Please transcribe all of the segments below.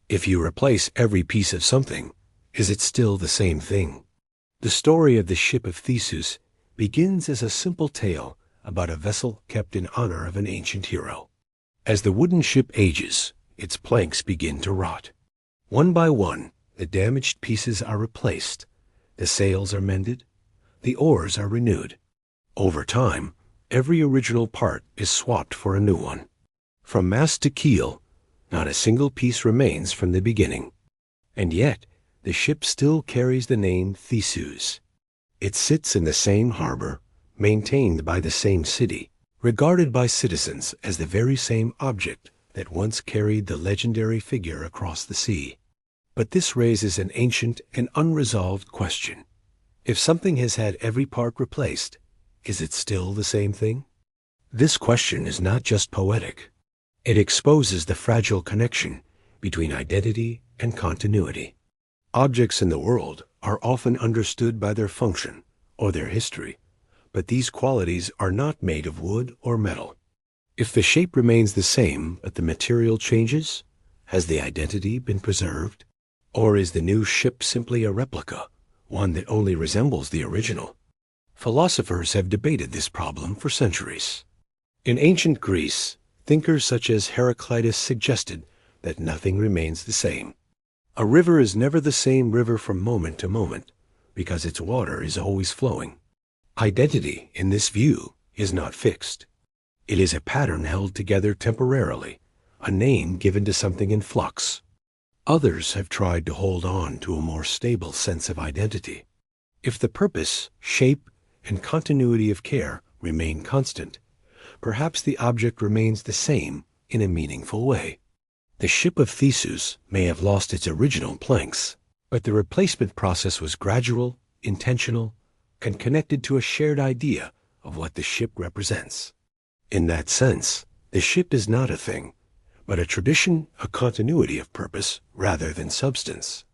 If you replace every piece of something, is it still the same thing? The story of the Ship of Theseus begins as a simple tale about a vessel kept in honor of an ancient hero. As the wooden ship ages, its planks begin to rot. One by one, the damaged pieces are replaced, the sails are mended, the oars are renewed. Over time, every original part is swapped for a new one. From mast to keel, not a single piece remains from the beginning. And yet, the ship still carries the name Theseus. It sits in the same harbor, maintained by the same city, regarded by citizens as the very same object that once carried the legendary figure across the sea. But this raises an ancient and unresolved question. If something has had every part replaced, is it still the same thing? This question is not just poetic. It exposes the fragile connection between identity and continuity. Objects in the world are often understood by their function or their history, but these qualities are not made of wood or metal. If the shape remains the same but the material changes, has the identity been preserved? Or is the new ship simply a replica, one that only resembles the original? Philosophers have debated this problem for centuries. In ancient Greece, thinkers such as Heraclitus suggested that nothing remains the same. A river is never the same river from moment to moment, because its water is always flowing. Identity, in this view, is not fixed. It is a pattern held together temporarily, a name given to something in flux. Others have tried to hold on to a more stable sense of identity. If the purpose, shape, and continuity of care remain constant, perhaps the object remains the same in a meaningful way. The Ship of Theseus may have lost its original planks, but the replacement process was gradual, intentional, and connected to a shared idea of what the ship represents. In that sense, the ship is not a thing, but a tradition, a continuity of purpose rather than substance.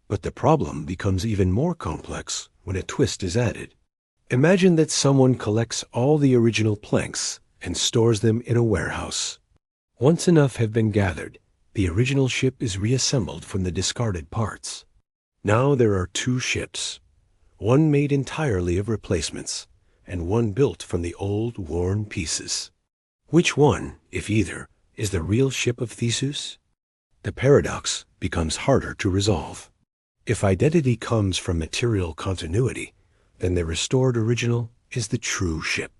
But the problem becomes even more complex when a twist is added. Imagine that someone collects all the original planks and stores them in a warehouse. Once enough have been gathered, the original ship is reassembled from the discarded parts. Now there are two ships, one made entirely of replacements, and one built from the old, worn pieces. Which one, if either, is the real Ship of Theseus? The paradox becomes harder to resolve. If identity comes from material continuity, then the restored original is the true ship.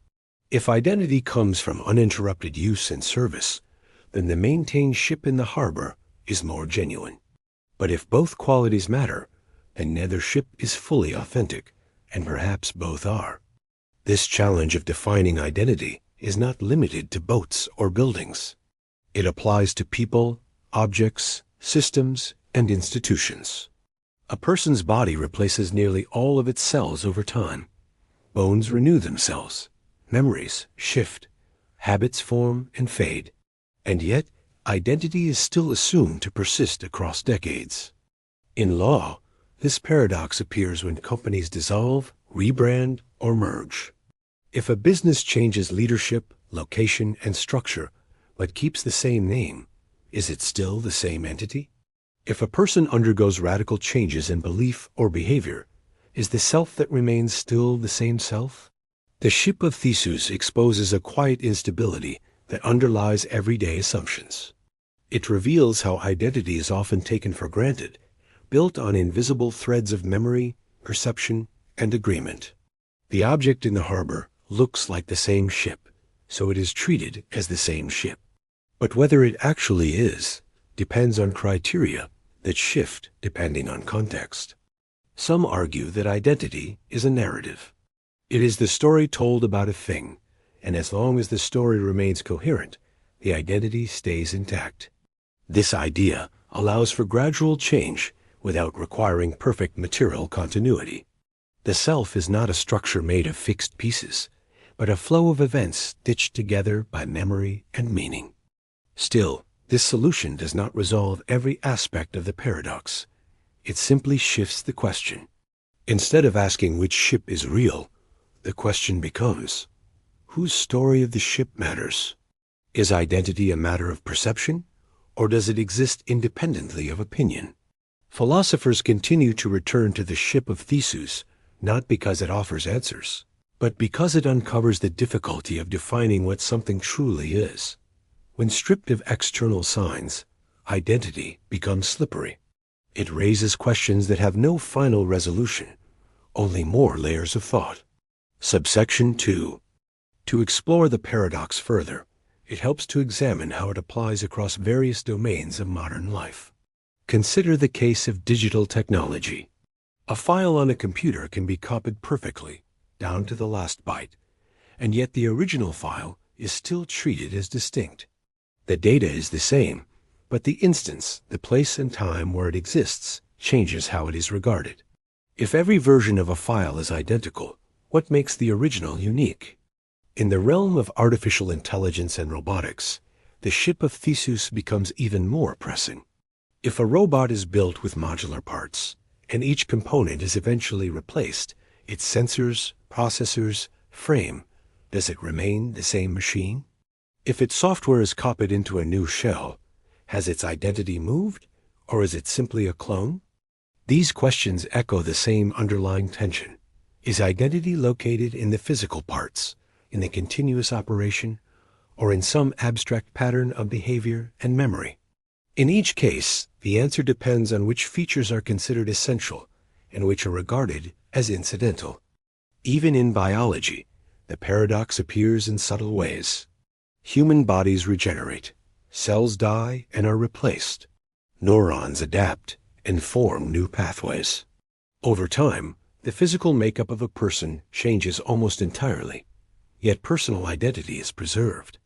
If identity comes from uninterrupted use and service, then the maintained ship in the harbor is more genuine. But if both qualities matter, then neither ship is fully authentic, and perhaps both are. This challenge of defining identity is not limited to boats or buildings. It applies to people, objects, systems, and institutions. A person's body replaces nearly all of its cells over time. Bones renew themselves, memories shift, habits form and fade. And yet, identity is still assumed to persist across decades. In law, this paradox appears when companies dissolve, rebrand, or merge. If a business changes leadership, location, and structure, but keeps the same name, is it still the same entity? If a person undergoes radical changes in belief or behavior, is the self that remains still the same self? The Ship of Theseus exposes a quiet instability that underlies everyday assumptions. It reveals how identity is often taken for granted, built on invisible threads of memory, perception, and agreement. The object in the harbor looks like the same ship, so it is treated as the same ship. But whether it actually is depends on criteria that shift depending on context. Some argue that identity is a narrative. It is the story told about a thing, and as long as the story remains coherent, the identity stays intact. This idea allows for gradual change without requiring perfect material continuity. The self is not a structure made of fixed pieces, but a flow of events stitched together by memory and meaning. Still, this solution does not resolve every aspect of the paradox. It simply shifts the question. Instead of asking which ship is real, the question becomes, whose story of the ship matters? Is identity a matter of perception, or does it exist independently of opinion? Philosophers continue to return to the Ship of Theseus, not because it offers answers, but because it uncovers the difficulty of defining what something truly is. When stripped of external signs, identity becomes slippery. It raises questions that have no final resolution, only more layers of thought. Subsection 2. To explore the paradox further, it helps to examine how it applies across various domains of modern life. Consider the case of digital technology. A file on a computer can be copied perfectly, down to the last byte, and yet the original file is still treated as distinct. The data is the same, but the instance, the place and time where it exists, changes how it is regarded. If every version of a file is identical, what makes the original unique? In the realm of artificial intelligence and robotics, the Ship of Theseus becomes even more pressing. If a robot is built with modular parts, and each component is eventually replaced, its sensors, processors, frame, does it remain the same machine? If its software is copied into a new shell, has its identity moved, or is it simply a clone? These questions echo the same underlying tension. Is identity located in the physical parts, in the continuous operation, or in some abstract pattern of behavior and memory? In each case, the answer depends on which features are considered essential and which are regarded as incidental. Even in biology, the paradox appears in subtle ways. Human bodies regenerate, cells die and are replaced, neurons adapt and form new pathways. Over time, the physical makeup of a person changes almost entirely, yet personal identity is preserved.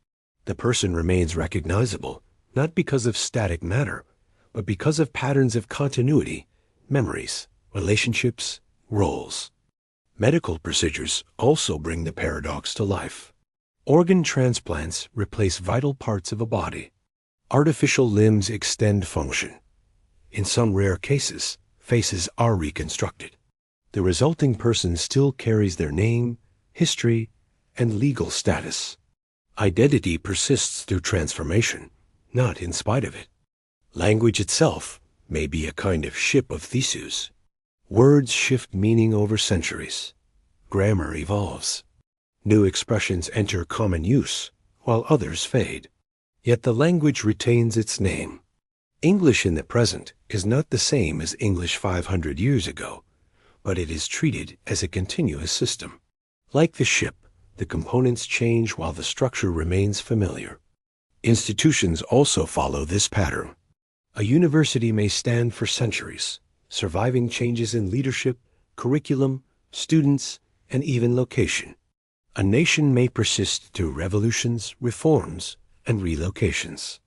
The person remains recognizable, not because of static matter, but because of patterns of continuity, memories, relationships, roles. Medical procedures also bring the paradox to life. Organ transplants replace vital parts of a body. Artificial limbs extend function. In some rare cases, faces are reconstructed. The resulting person still carries their name, history, and legal status. Identity persists through transformation, not in spite of it. Language itself may be a kind of Ship of Theseus. Words shift meaning over centuries. Grammar evolves. New expressions enter common use, while others fade. Yet the language retains its name. English in the present is not the same as English 500 years ago, but it is treated as a continuous system. Like the ship, the components change while the structure remains familiar. Institutions also follow this pattern. A university may stand for centuries, surviving changes in leadership, curriculum, students, and even location. A nation may persist through revolutions, reforms, and relocations.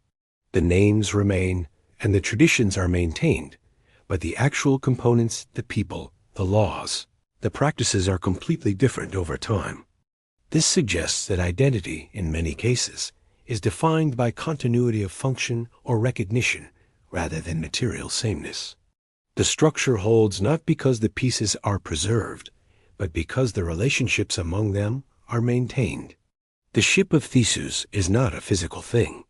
The names remain, and the traditions are maintained, but the actual components, the people, the laws, the practices are completely different over time. This suggests that identity, in many cases, is defined by continuity of function or recognition rather than material sameness. The structure holds not because the pieces are preserved, but because the relationships among them are maintained. The Ship of Theseus is not a physical thing.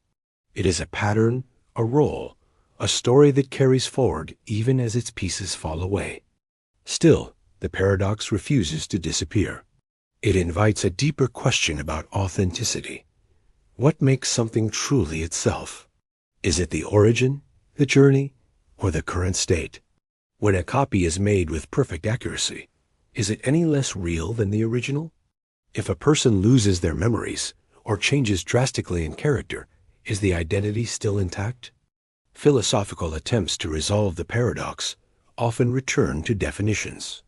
It is a pattern, a role, a story that carries forward even as its pieces fall away. Still, the paradox refuses to disappear. It invites a deeper question about authenticity. What makes something truly itself? Is it the origin, the journey, or the current state? When a copy is made with perfect accuracy, is it any less real than the original? If a person loses their memories or changes drastically in character, is the identity still intact? Philosophical attempts to resolve the paradox often return to definitions.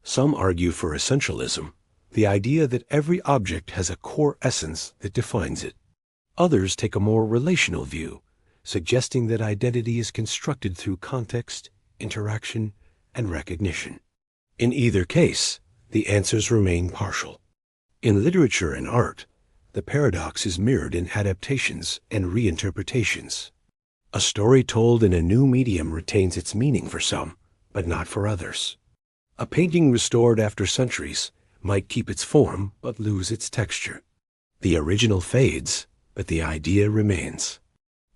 Some argue for essentialism, the idea that every object has a core essence that defines it. Others take a more relational view, suggesting that identity is constructed through context, interaction, and recognition. In either case, the answers remain partial. In literature and art, the paradox is mirrored in adaptations and reinterpretations. A story told in a new medium retains its meaning for some, but not for others. A painting restored after centuries might keep its form but lose its texture. The original fades, but the idea remains.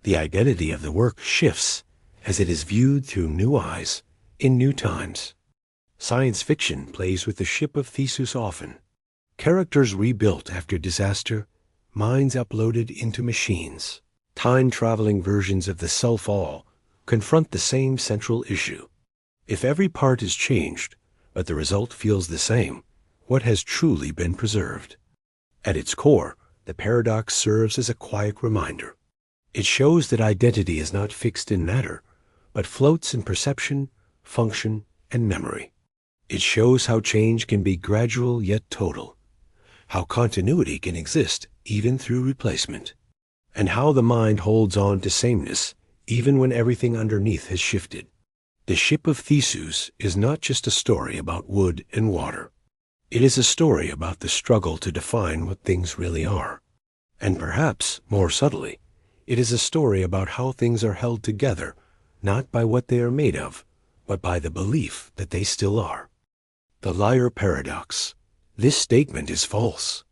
The identity of the work shifts as it is viewed through new eyes in new times. Science fiction plays with the Ship of Theseus often. Characters rebuilt after disaster, minds uploaded into machines. Time-traveling versions of the self-all confront the same central issue. If every part is changed, but the result feels the same, what has truly been preserved? At its core, the paradox serves as a quiet reminder. It shows that identity is not fixed in matter, but floats in perception, function, and memory. It shows how change can be gradual yet total, how continuity can exist even through replacement, and how the mind holds on to sameness even when everything underneath has shifted. The Ship of Theseus is not just a story about wood and water. It is a story about the struggle to define what things really are. And perhaps, more subtly, it is a story about how things are held together, not by what they are made of, but by the belief that they still are. The liar paradox. This statement is false.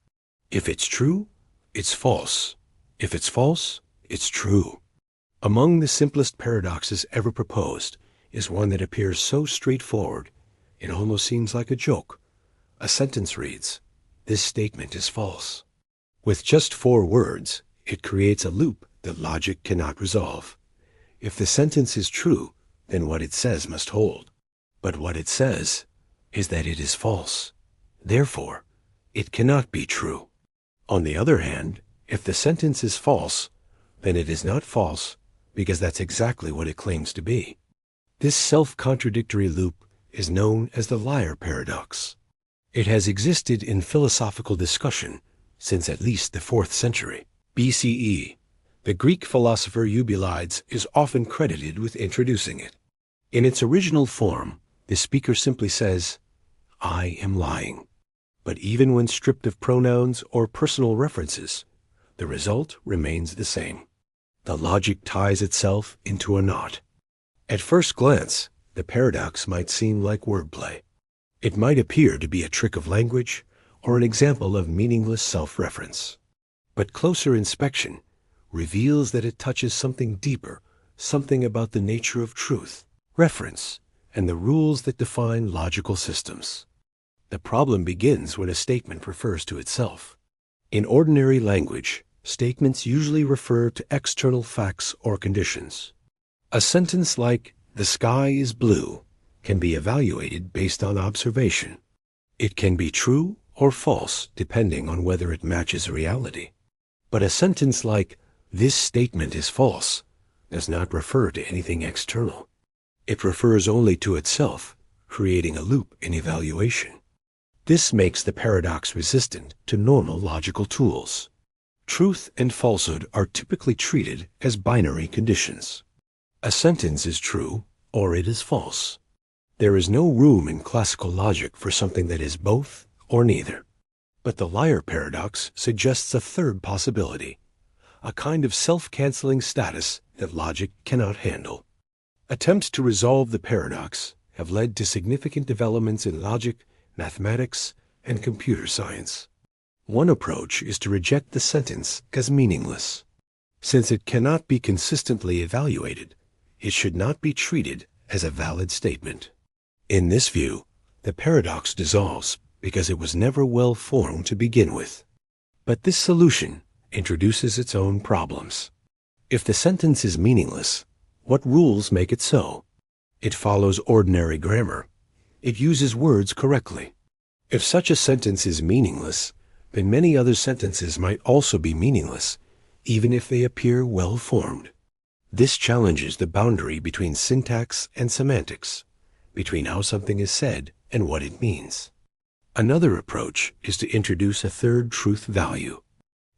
If it's true, it's false. If it's false, it's true. Among the simplest paradoxes ever proposed is one that appears so straightforward, it almost seems like a joke. A sentence reads, "This statement is false." With just 4 words, it creates a loop that logic cannot resolve. If the sentence is true, then what it says must hold. But what it says is that it is false. Therefore, it cannot be true. On the other hand, if the sentence is false, then it is not false because that's exactly what it claims to be. This self-contradictory loop is known as the liar paradox. It has existed in philosophical discussion since at least the 4th century BCE. The Greek philosopher Eubulides is often credited with introducing it. In its original form, the speaker simply says, "I am lying." But even when stripped of pronouns or personal references, the result remains the same. The logic ties itself into a knot. At first glance, the paradox might seem like wordplay. It might appear to be a trick of language or an example of meaningless self-reference. But closer inspection reveals that it touches something deeper, something about the nature of truth, reference, and the rules that define logical systems. The problem begins when a statement refers to itself. In ordinary language, statements usually refer to external facts or conditions. A sentence like, "The sky is blue," can be evaluated based on observation. It can be true or false depending on whether it matches reality. But a sentence like, "This statement is false," does not refer to anything external. It refers only to itself, creating a loop in evaluation. This makes the paradox resistant to normal logical tools. Truth and falsehood are typically treated as binary conditions. A sentence is true or it is false. There is no room in classical logic for something that is both or neither. But the liar paradox suggests a third possibility, a kind of self-canceling status that logic cannot handle. Attempts to resolve the paradox have led to significant developments in logic, mathematics, and computer science. One approach is to reject the sentence as meaningless. Since it cannot be consistently evaluated, it should not be treated as a valid statement. In this view, the paradox dissolves because it was never well formed to begin with. But this solution introduces its own problems. If the sentence is meaningless, what rules make it so? It follows ordinary grammar. It uses words correctly. If such a sentence is meaningless, then many other sentences might also be meaningless, even if they appear well formed. This challenges the boundary between syntax and semantics, between how something is said and what it means. Another approach is to introduce a third truth value.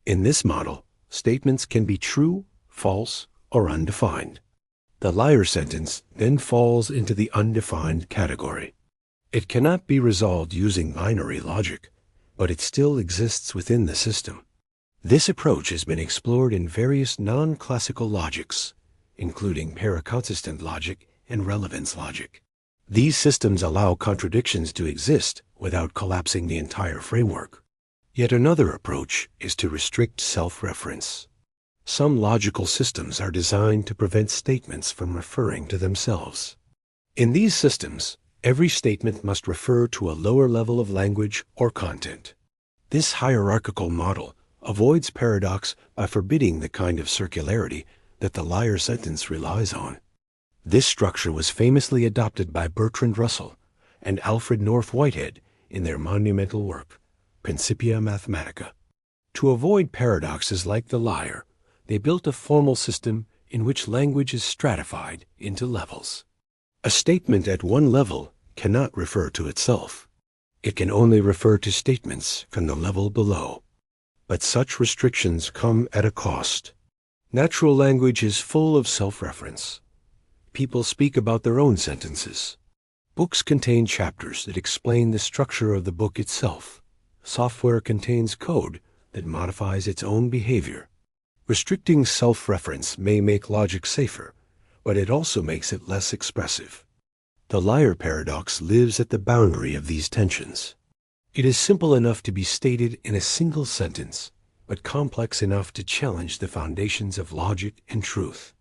In this model, statements can be true, false, or undefined. The liar sentence then falls into the undefined category. It cannot be resolved using binary logic, but it still exists within the system. This approach has been explored in various non-classical logics, including paraconsistent logic and relevance logic. These systems allow contradictions to exist without collapsing the entire framework. Yet another approach is to restrict self-reference. Some logical systems are designed to prevent statements from referring to themselves. In these systems, every statement must refer to a lower level of language or content. This hierarchical model avoids paradox by forbidding the kind of circularity that the liar sentence relies on. This structure was famously adopted by Bertrand Russell and Alfred North Whitehead in their monumental work, Principia Mathematica. To avoid paradoxes like the liar, they built a formal system in which language is stratified into levels. A statement at one level cannot refer to itself. It can only refer to statements from the level below. But such restrictions come at a cost. Natural language is full of self-reference. People speak about their own sentences. Books contain chapters that explain the structure of the book itself. Software contains code that modifies its own behavior. Restricting self-reference may make logic safer, but it also makes it less expressive. The liar paradox lives at the boundary of these tensions. It is simple enough to be stated in a single sentence, but complex enough to challenge the foundations of logic and truth.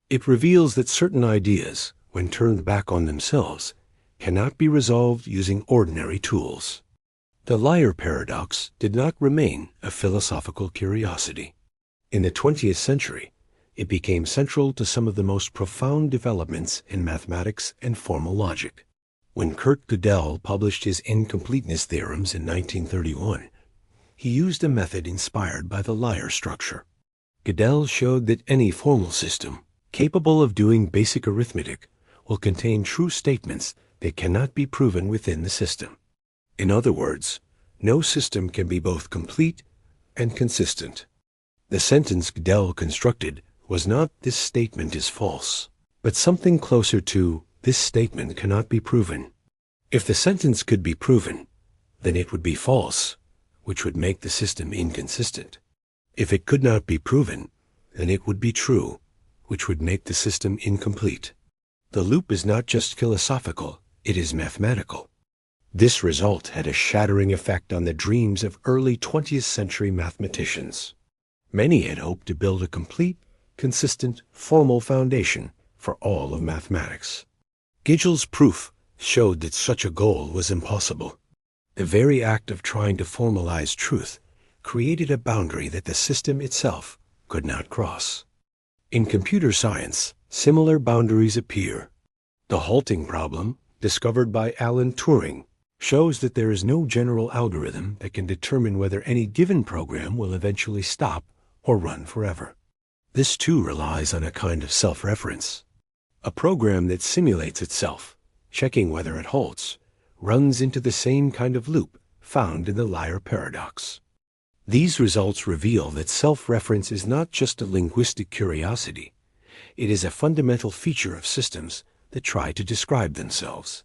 It reveals that certain ideas, when turned back on themselves, cannot be resolved using ordinary tools. The liar paradox did not remain a philosophical curiosity. In the 20th century, it became central to some of the most profound developments in mathematics and formal logic. When Kurt Gödel published his incompleteness theorems in 1931, he used a method inspired by the liar structure. Gödel showed that any formal system, capable of doing basic arithmetic, will contain true statements that cannot be proven within the system. In other words, no system can be both complete and consistent. The sentence Gödel constructed was not "this statement is false," but something closer to "this statement cannot be proven." If the sentence could be proven, then it would be false, which would make the system inconsistent. If it could not be proven, then it would be true, which would make the system incomplete. The loop is not just philosophical, it is mathematical. This result had a shattering effect on the dreams of early 20th century mathematicians. Many had hoped to build a complete, consistent, formal foundation for all of mathematics. Gödel's proof showed that such a goal was impossible. The very act of trying to formalize truth created a boundary that the system itself could not cross. In computer science, similar boundaries appear. The halting problem, discovered by Alan Turing, shows that there is no general algorithm that can determine whether any given program will eventually stop or run forever. This too relies on a kind of self-reference. A program that simulates itself, checking whether it halts, runs into the same kind of loop found in the liar paradox. These results reveal that self-reference is not just a linguistic curiosity. It is a fundamental feature of systems that try to describe themselves.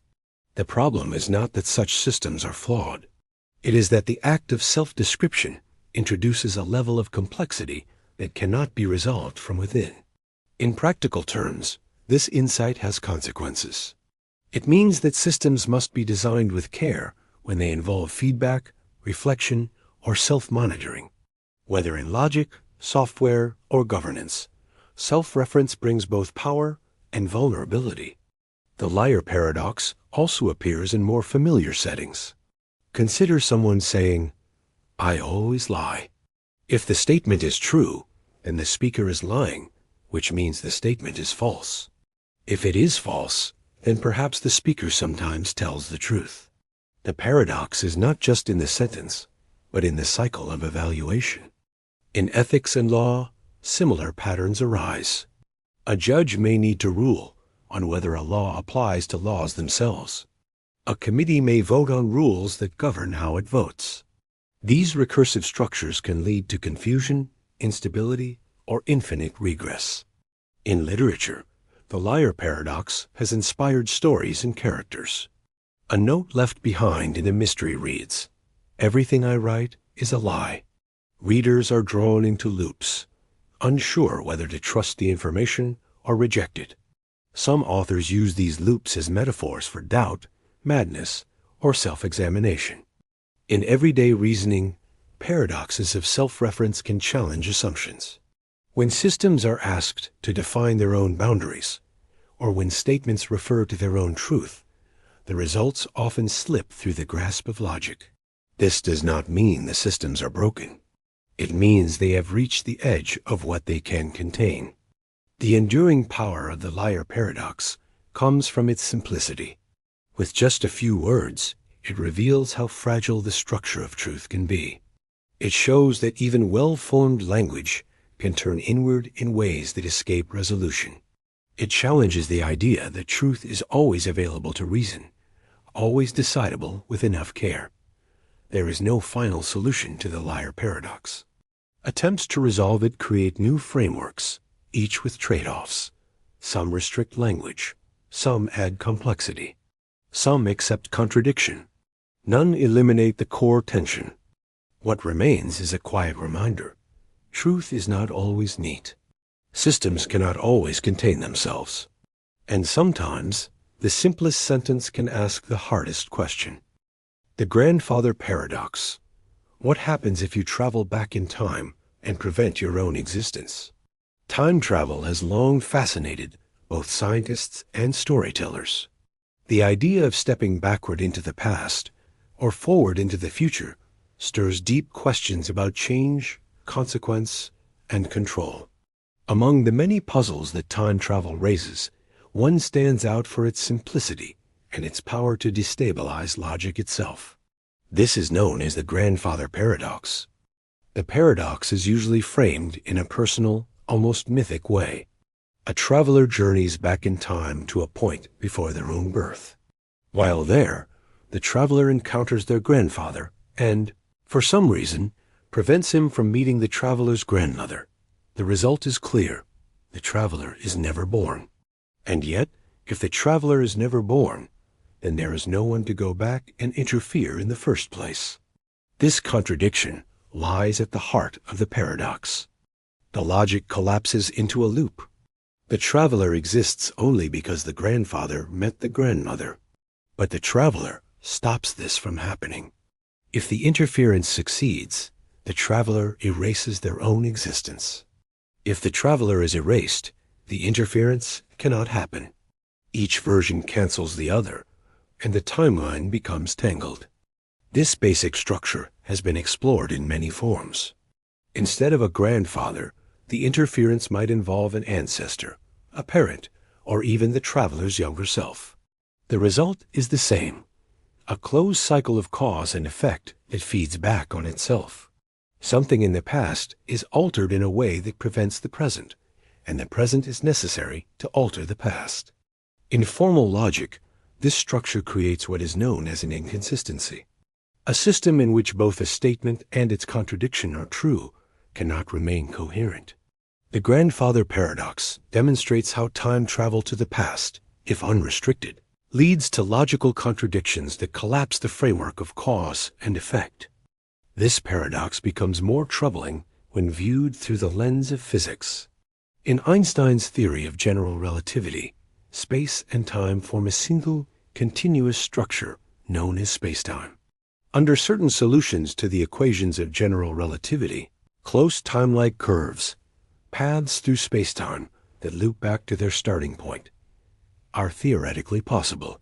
The problem is not that such systems are flawed. It is that the act of self-description introduces a level of complexity that cannot be resolved from within. In practical terms, this insight has consequences. It means that systems must be designed with care when they involve feedback, reflection, or self-monitoring. Whether in logic, software, or governance, self-reference brings both power and vulnerability. The liar paradox also appears in more familiar settings. Consider someone saying, "I always lie." If the statement is true, then the speaker is lying, which means the statement is false. If it is false, then perhaps the speaker sometimes tells the truth. The paradox is not just in the sentence, but in the cycle of evaluation. In ethics and law, similar patterns arise. A judge may need to rule on whether a law applies to laws themselves. A committee may vote on rules that govern how it votes. These recursive structures can lead to confusion, instability, or infinite regress. In literature, the liar paradox has inspired stories and characters. A note left behind in a mystery reads, "Everything I write is a lie." Readers are drawn into loops, unsure whether to trust the information or reject it. Some authors use these loops as metaphors for doubt, madness, or self-examination. In everyday reasoning, paradoxes of self-reference can challenge assumptions. When systems are asked to define their own boundaries, or when statements refer to their own truth, the results often slip through the grasp of logic. This does not mean the systems are broken. It means they have reached the edge of what they can contain. The enduring power of the liar paradox comes from its simplicity. With just a few words, it reveals how fragile the structure of truth can be. It shows that even well-formed language can turn inward in ways that escape resolution. It challenges the idea that truth is always available to reason, always decidable with enough care. There is no final solution to the liar paradox. Attempts to resolve it create new frameworks, each with trade-offs. Some restrict language, some add complexity, some accept contradiction. None eliminate the core tension. What remains is a quiet reminder. Truth is not always neat. Systems cannot always contain themselves. And sometimes, the simplest sentence can ask the hardest question. The grandfather paradox. What happens if you travel back in time and prevent your own existence? Time travel has long fascinated both scientists and storytellers. The idea of stepping backward into the past or forward into the future stirs deep questions about change, consequence, and control. Among the many puzzles that time travel raises, one stands out for its simplicity and its power to destabilize logic itself. This is known as the grandfather paradox. The paradox is usually framed in a personal, almost mythic way. A traveler journeys back in time to a point before their own birth. While there, the traveler encounters their grandfather and, for some reason, prevents him from meeting the traveler's grandmother. The result is clear. The traveler is never born. And yet, if the traveler is never born, then there is no one to go back and interfere in the first place. This contradiction lies at the heart of the paradox. The logic collapses into a loop. The traveler exists only because the grandfather met the grandmother. But the traveler stops this from happening. If the interference succeeds, the traveler erases their own existence. If the traveler is erased, the interference cannot happen. Each version cancels the other, and the timeline becomes tangled. This basic structure has been explored in many forms. Instead of a grandfather, the interference might involve an ancestor, a parent, or even the traveler's younger self. The result is the same, a closed cycle of cause and effect that feeds back on itself. Something in the past is altered in a way that prevents the present, and the present is necessary to alter the past. In formal logic, this structure creates what is known as an inconsistency. A system in which both a statement and its contradiction are true cannot remain coherent. The grandfather paradox demonstrates how time travel to the past, if unrestricted, leads to logical contradictions that collapse the framework of cause and effect. This paradox becomes more troubling when viewed through the lens of physics. In Einstein's theory of general relativity, space and time form a single, continuous structure known as spacetime. Under certain solutions to the equations of general relativity, close time-like curves, paths through spacetime that loop back to their starting point, are theoretically possible.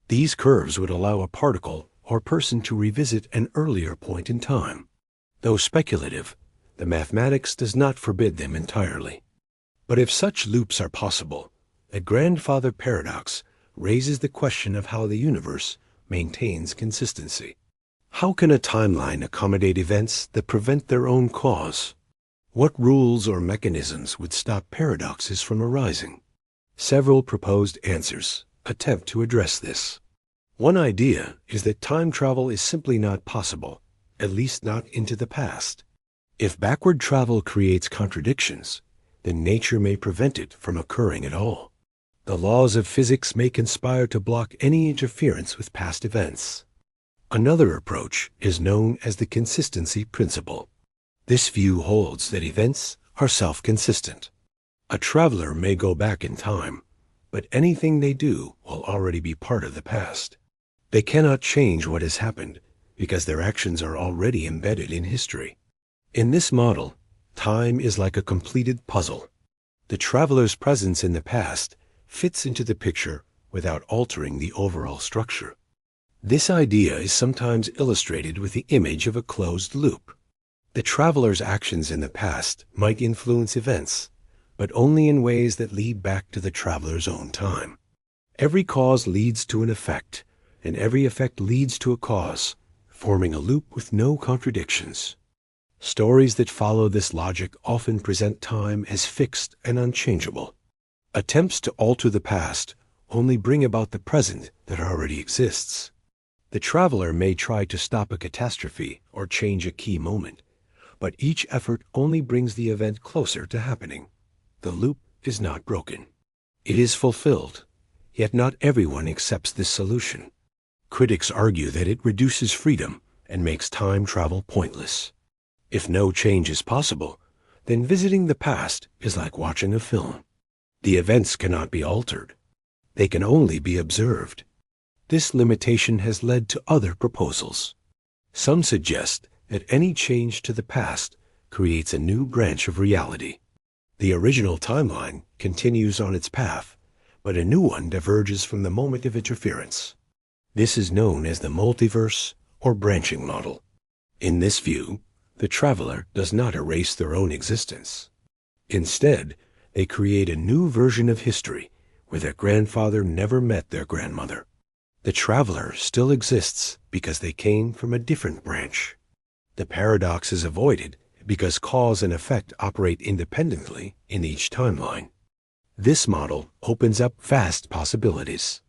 These curves would allow a particle or person to revisit an earlier point in time. Though speculative, the mathematics does not forbid them entirely. But if such loops are possible, the grandfather paradox raises the question of how the universe maintains consistency. How can a timeline accommodate events that prevent their own cause? What rules or mechanisms would stop paradoxes from arising? Several proposed answers attempt to address this. One idea is that time travel is simply not possible, at least not into the past. If backward travel creates contradictions, then nature may prevent it from occurring at all. The laws of physics may conspire to block any interference with past events. Another approach is known as the consistency principle. This view holds that events are self-consistent. A traveler may go back in time, but anything they do will already be part of the past. They cannot change what has happened because their actions are already embedded in history. In this model, Time is like a completed puzzle. The traveler's presence in the past fits into the picture without altering the overall structure. This idea is sometimes illustrated with the image of a closed loop. The traveler's actions in the past might influence events, but only in ways that lead back to the traveler's own time. Every cause leads to an effect, and every effect leads to a cause, forming a loop with no contradictions. Stories that follow this logic often present time as fixed and unchangeable. Attempts to alter the past only bring about the present that already exists. The traveler may try to stop a catastrophe or change a key moment, but each effort only brings the event closer to happening. The loop is not broken. It is fulfilled, yet not everyone accepts this solution. Critics argue that it reduces freedom and makes time travel pointless. If no change is possible, then visiting the past is like watching a film. The events cannot be altered. They can only be observed. This limitation has led to other proposals. Some suggest that any change to the past creates a new branch of reality. The original timeline continues on its path, but a new one diverges from the moment of interference. This is known as the multiverse or branching model. In this view, the traveler does not erase their own existence. Instead, they create a new version of history where their grandfather never met their grandmother. The traveler still exists because they came from a different branch. The paradox is avoided because cause and effect operate independently in each timeline. This model opens up vast possibilities.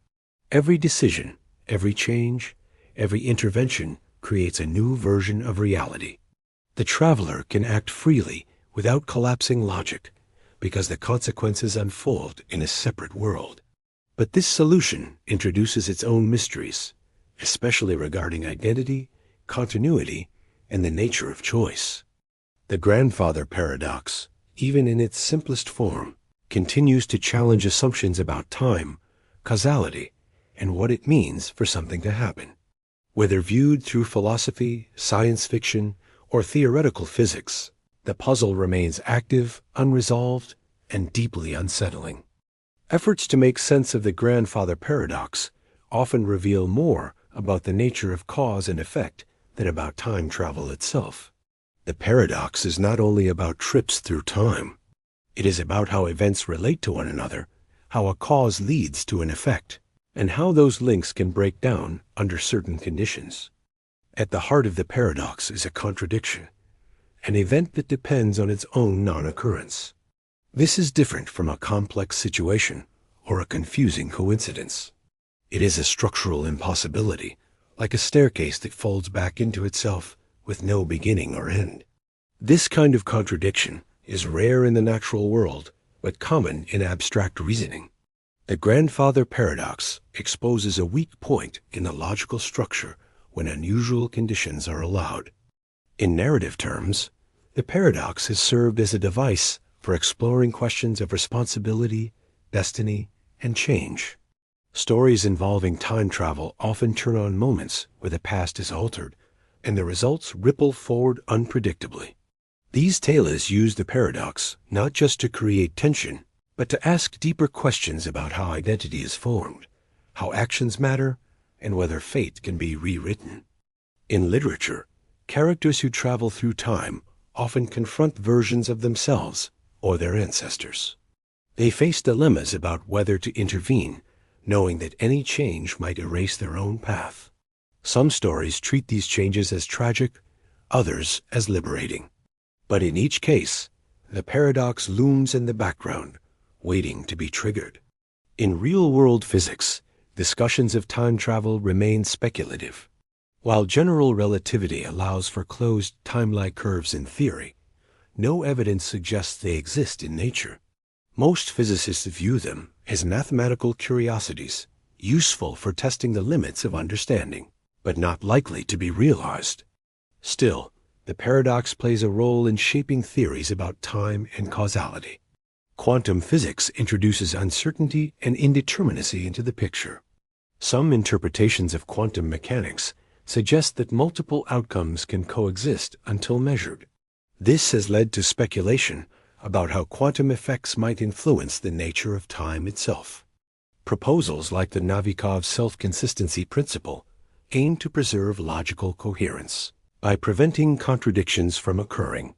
Every decision, every change, every intervention creates a new version of reality. The traveler can act freely without collapsing logic because the consequences unfold in a separate world. But this solution introduces its own mysteries, especially regarding identity, continuity, and the nature of choice. The grandfather paradox, even in its simplest form, continues to challenge assumptions about time, causality, and what it means for something to happen. Whether viewed through philosophy, science fiction, or theoretical physics, the puzzle remains active, unresolved, and deeply unsettling. Efforts to make sense of the grandfather paradox often reveal more about the nature of cause and effect than about time travel itself. The paradox is not only about trips through time. It is about how events relate to one another, how a cause leads to an effect, and how those links can break down under certain conditions. At the heart of the paradox is a contradiction, an event that depends on its own non-occurrence. This is different from a complex situation or a confusing coincidence. It is a structural impossibility, like a staircase that folds back into itself with no beginning or end. This kind of contradiction is rare in the natural world, but common in abstract reasoning. The grandfather paradox exposes a weak point in the logical structure when unusual conditions are allowed. In narrative terms, the paradox has served as a device for exploring questions of responsibility, destiny, and change. Stories involving time travel often turn on moments where the past is altered, and the results ripple forward unpredictably. These tales use the paradox not just to create tension, but to ask deeper questions about how identity is formed, how actions matter, and whether fate can be rewritten. In literature, characters who travel through time often confront versions of themselves or their ancestors. They face dilemmas about whether to intervene, knowing that any change might erase their own path. Some stories treat these changes as tragic, others as liberating. But in each case, the paradox looms in the background, waiting to be triggered. In real-world physics, discussions of time travel remain speculative. While general relativity allows for closed time-like curves in theory, no evidence suggests they exist in nature. Most physicists view them as mathematical curiosities, useful for testing the limits of understanding, but not likely to be realized. Still, the paradox plays a role in shaping theories about time and causality. Quantum physics introduces uncertainty and indeterminacy into the picture. Some interpretations of quantum mechanics suggest that multiple outcomes can coexist until measured. This has led to speculation about how quantum effects might influence the nature of time itself. Proposals like the Novikov self-consistency principle aim to preserve logical coherence by preventing contradictions from occurring.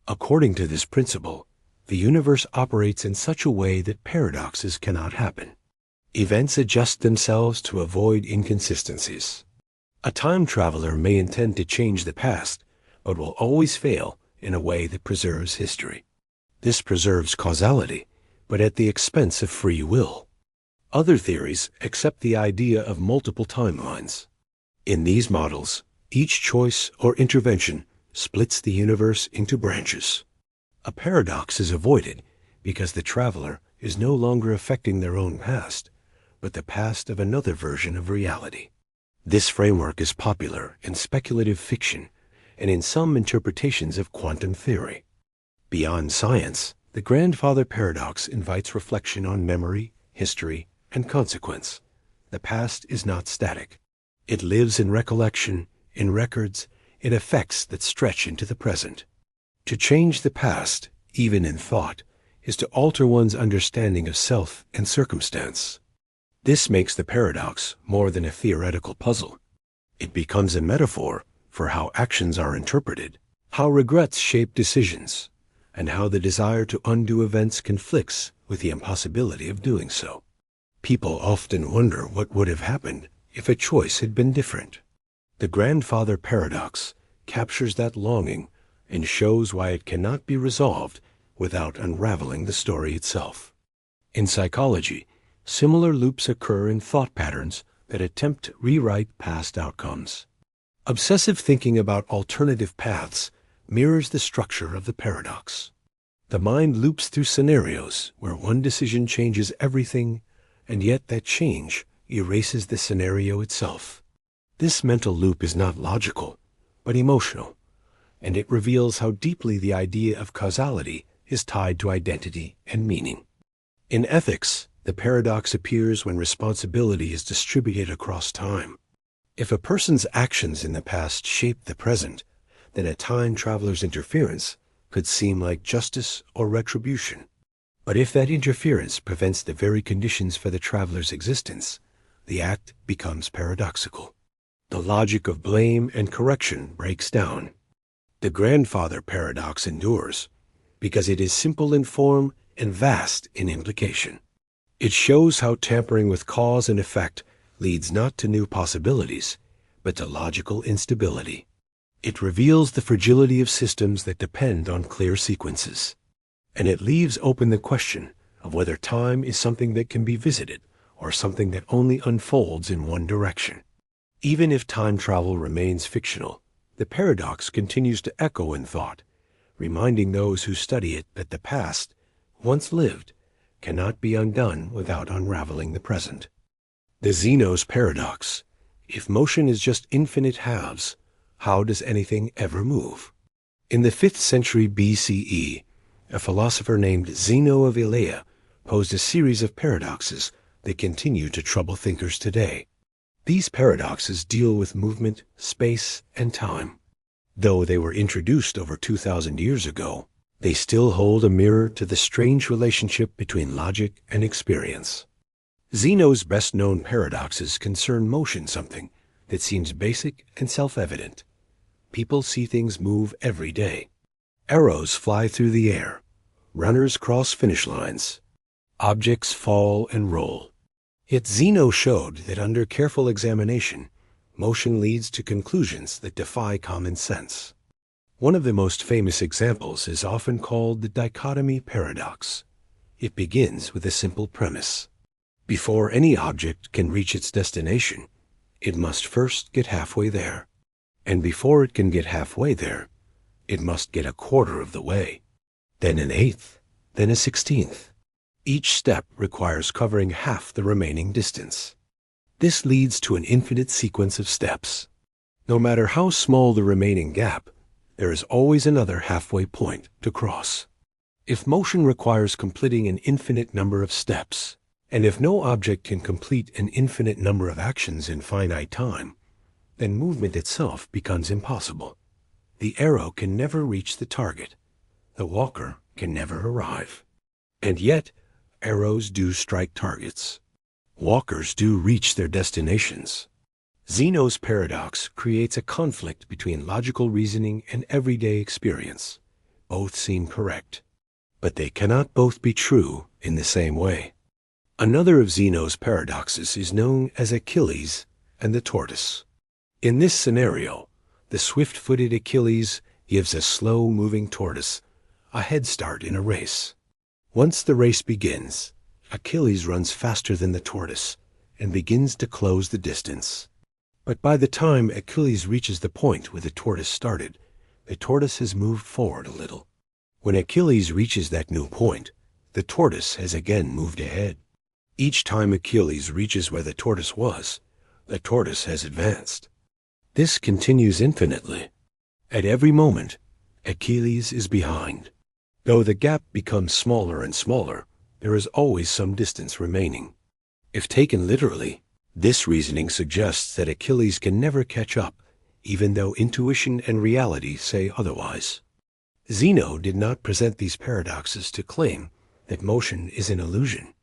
According to this principle, the universe operates in such a way that paradoxes cannot happen. Events adjust themselves to avoid inconsistencies. A time traveler may intend to change the past, but will always fail in a way that preserves history. This preserves causality, but at the expense of free will. Other theories accept the idea of multiple timelines. In these models, each choice or intervention splits the universe into branches. A paradox is avoided because the traveler is no longer affecting their own past, but the past of another version of reality. This framework is popular in speculative fiction and in some interpretations of quantum theory. Beyond science, the grandfather paradox invites reflection on memory, history, and consequence. The past is not static. It lives in recollection, in records, in effects that stretch into the present. To change the past, even in thought, is to alter one's understanding of self and circumstance. This makes the paradox more than a theoretical puzzle. It becomes a metaphor for how actions are interpreted, how regrets shape decisions, and how the desire to undo events conflicts with the impossibility of doing so. People often wonder what would have happened if a choice had been different. The grandfather paradox captures that longing and shows why it cannot be resolved without unraveling the story itself. In psychology, similar loops occur in thought patterns that attempt to rewrite past outcomes. Obsessive thinking about alternative paths mirrors the structure of the paradox. The mind loops through scenarios where one decision changes everything, and yet that change erases the scenario itself. This mental loop is not logical, but emotional, and it reveals how deeply the idea of causality is tied to identity and meaning. In ethics, the paradox appears when responsibility is distributed across time. If a person's actions in the past shape the present, then a time traveler's interference could seem like justice or retribution. But if that interference prevents the very conditions for the traveler's existence, the act becomes paradoxical. The logic of blame and correction breaks down. The grandfather paradox endures because it is simple in form and vast in implication. It shows how tampering with cause and effect leads not to new possibilities, but to logical instability. It reveals the fragility of systems that depend on clear sequences. And it leaves open the question of whether time is something that can be visited or something that only unfolds in one direction. Even if time travel remains fictional, the paradox continues to echo in thought, reminding those who study it that the past, once lived, cannot be undone without unraveling the present. The Zeno's paradox: if motion is just infinite halves, how does anything ever move? In the 5th century BCE, a philosopher named Zeno of Elea posed a series of paradoxes that continue to trouble thinkers today. These paradoxes deal with movement, space, and time. Though they were introduced over 2,000 years ago, they still hold a mirror to the strange relationship between logic and experience. Zeno's best-known paradoxes concern motion, something that seems basic and self-evident. People see things move every day. Arrows fly through the air. Runners cross finish lines. Objects fall and roll. Yet Zeno showed that under careful examination, motion leads to conclusions that defy common sense. One of the most famous examples is often called the dichotomy paradox. It begins with a simple premise. Before any object can reach its destination, it must first get halfway there. And before it can get halfway there, it must get a quarter of the way, then an eighth, then a 16th. Each step requires covering half the remaining distance. This leads to an infinite sequence of steps. No matter how small the remaining gap, there is always another halfway point to cross. If motion requires completing an infinite number of steps, and if no object can complete an infinite number of actions in finite time, then movement itself becomes impossible. The arrow can never reach the target. The walker can never arrive. And yet, arrows do strike targets. Walkers do reach their destinations. Zeno's paradox creates a conflict between logical reasoning and everyday experience. Both seem correct, but they cannot both be true in the same way. Another of Zeno's paradoxes is known as Achilles and the Tortoise. In this scenario, the swift-footed Achilles gives a slow-moving tortoise a head start in a race. Once the race begins, Achilles runs faster than the tortoise and begins to close the distance. But by the time Achilles reaches the point where the tortoise started, the tortoise has moved forward a little. When Achilles reaches that new point, the tortoise has again moved ahead. Each time Achilles reaches where the tortoise was, the tortoise has advanced. This continues infinitely. At every moment, Achilles is behind. Though the gap becomes smaller and smaller, there is always some distance remaining. If taken literally, this reasoning suggests that Achilles can never catch up, even though intuition and reality say otherwise. Zeno did not present these paradoxes to claim that motion is an illusion.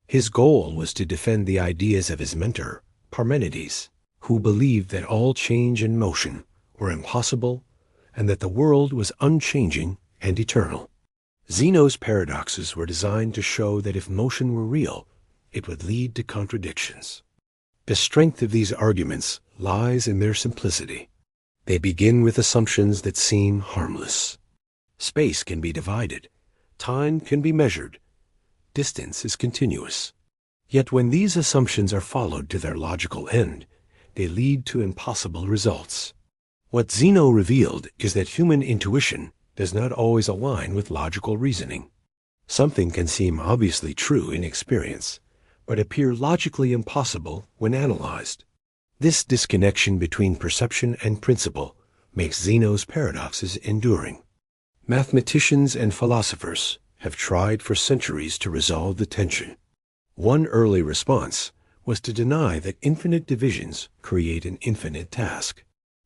His goal was to defend the ideas of his mentor, Parmenides, who believed that all change and motion were impossible and that the world was unchanging and eternal. Zeno's paradoxes were designed to show that if motion were real, it would lead to contradictions. The strength of these arguments lies in their simplicity. They begin with assumptions that seem harmless. Space can be divided. Time can be measured. Distance is continuous. Yet when these assumptions are followed to their logical end, they lead to impossible results. What Zeno revealed is that human intuition does not always align with logical reasoning. Something can seem obviously true in experience, but appear logically impossible when analyzed. This disconnection between perception and principle makes Zeno's paradoxes enduring. Mathematicians and philosophers have tried for centuries to resolve the tension. One early response was to deny that infinite divisions create an infinite task.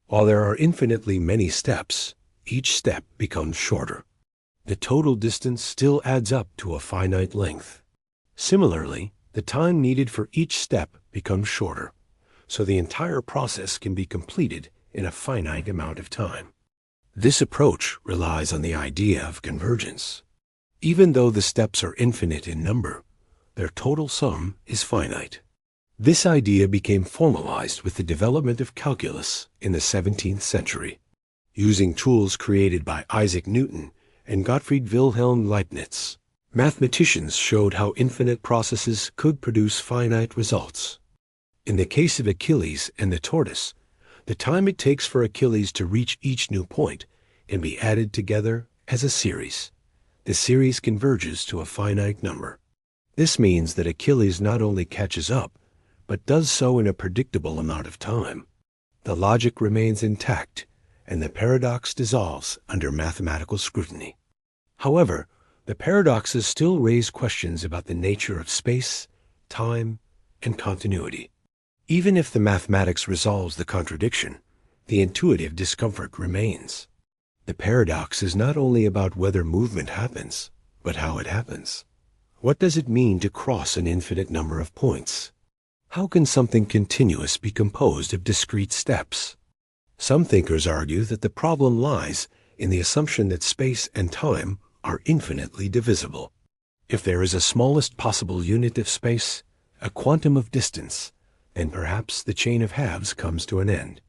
While there are infinitely many steps, each step becomes shorter. The total distance still adds up to a finite length. Similarly, the time needed for each step becomes shorter, so the entire process can be completed in a finite amount of time. This approach relies on the idea of convergence. Even though the steps are infinite in number, their total sum is finite. This idea became formalized with the development of calculus in the 17th century. Using tools created by Isaac Newton and Gottfried Wilhelm Leibniz, mathematicians showed how infinite processes could produce finite results. In the case of Achilles and the tortoise, the time it takes for Achilles to reach each new point can be added together as a series. The series converges to a finite number. This means that Achilles not only catches up, but does so in a predictable amount of time. The logic remains intact, and the paradox dissolves under mathematical scrutiny. However, the paradoxes still raise questions about the nature of space, time, and continuity. Even if the mathematics resolves the contradiction, the intuitive discomfort remains. The paradox is not only about whether movement happens, but how it happens. What does it mean to cross an infinite number of points? How can something continuous be composed of discrete steps? Some thinkers argue that the problem lies in the assumption that space and time are infinitely divisible. If there is a smallest possible unit of space, a quantum of distance, then perhaps the chain of halves comes to an end.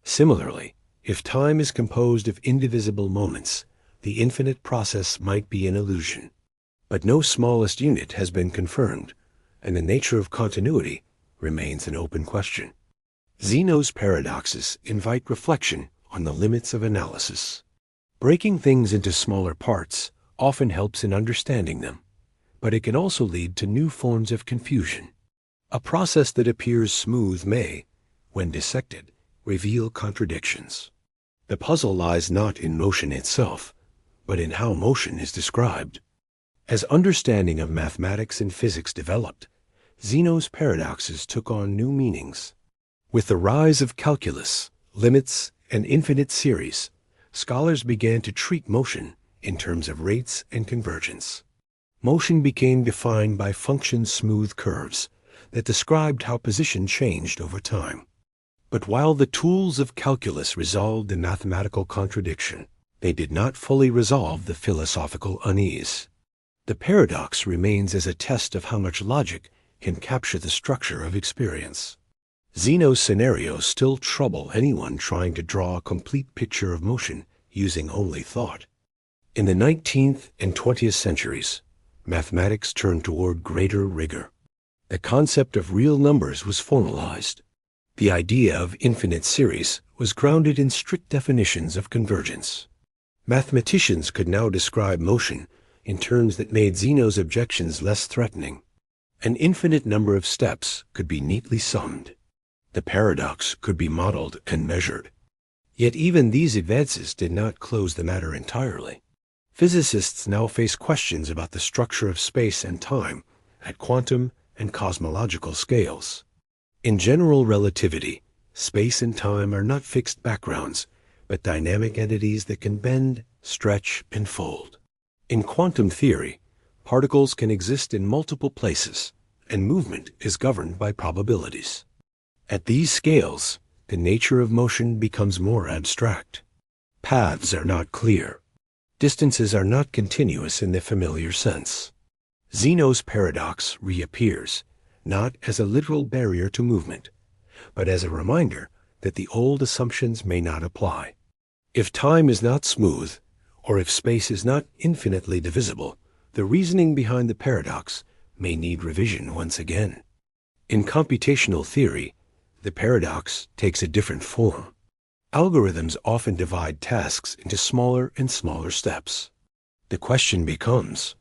Similarly, if time is composed of indivisible moments, the infinite process might be an illusion. But no smallest unit has been confirmed, and the nature of continuity remains an open question. Zeno's paradoxes invite reflection on the limits of analysis. Breaking things into smaller parts often helps in understanding them, but it can also lead to new forms of confusion. A process that appears smooth may, when dissected, reveal contradictions. The puzzle lies not in motion itself, but in how motion is described. As understanding of mathematics and physics developed, Zeno's paradoxes took on new meanings. With the rise of calculus, limits, and infinite series, scholars began to treat motion in terms of rates and convergence. Motion became defined by function-smooth curves that described how position changed over time. But while the tools of calculus resolved the mathematical contradiction, they did not fully resolve the philosophical unease. The paradox remains as a test of how much logic can capture the structure of experience. Zeno's scenarios still trouble anyone trying to draw a complete picture of motion using only thought. In the 19th and 20th centuries, mathematics turned toward greater rigor. The concept of real numbers was formalized. The idea of infinite series was grounded in strict definitions of convergence. Mathematicians could now describe motion in terms that made Zeno's objections less threatening. An infinite number of steps could be neatly summed. The paradox could be modeled and measured. Yet even these advances did not close the matter entirely. Physicists now face questions about the structure of space and time at quantum and cosmological scales. In general relativity, space and time are not fixed backgrounds, but dynamic entities that can bend, stretch, and fold. In quantum theory, particles can exist in multiple places, and movement is governed by probabilities. At these scales, the nature of motion becomes more abstract. Paths are not clear. Distances are not continuous in the familiar sense. Zeno's paradox reappears, not as a literal barrier to movement, but as a reminder that the old assumptions may not apply. If time is not smooth, or if space is not infinitely divisible, the reasoning behind the paradox may need revision once again. In computational theory, the paradox takes a different form. Algorithms often divide tasks into smaller and smaller steps. The question becomes,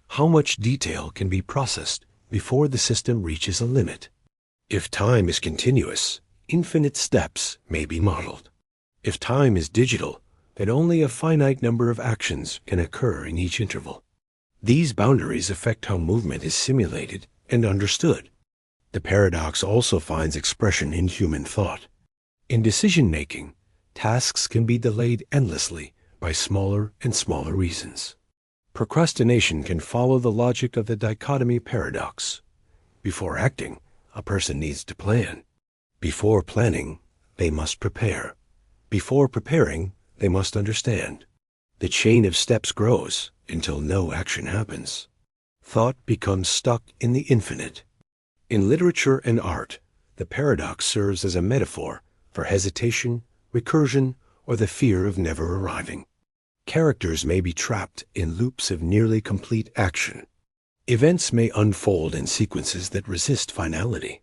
how much detail can be processed before the system reaches a limit? If time is continuous, infinite steps may be modeled. If time is digital, then only a finite number of actions can occur in each interval. These boundaries affect how movement is simulated and understood. The paradox also finds expression in human thought. In decision-making, tasks can be delayed endlessly by smaller and smaller reasons. Procrastination can follow the logic of the dichotomy paradox. Before acting, a person needs to plan. Before planning, they must prepare. Before preparing, they must understand. The chain of steps grows until no action happens. Thought becomes stuck in the infinite. In literature and art, the paradox serves as a metaphor for hesitation, recursion, or the fear of never arriving. Characters may be trapped in loops of nearly complete action. Events may unfold in sequences that resist finality.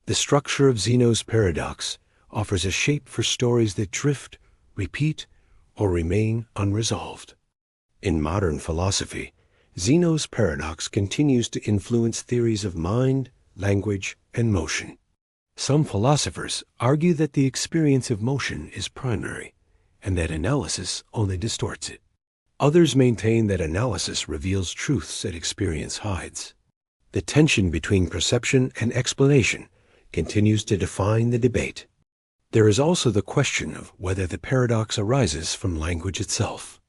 The structure of Zeno's paradox offers a shape for stories that drift, repeat, or remain unresolved. In modern philosophy, Zeno's paradox continues to influence theories of mind, language, and motion. Some philosophers argue that the experience of motion is primary, and that analysis only distorts it. Others maintain that analysis reveals truths that experience hides. The tension between perception and explanation continues to define the debate. There is also the question of whether the paradox arises from language itself.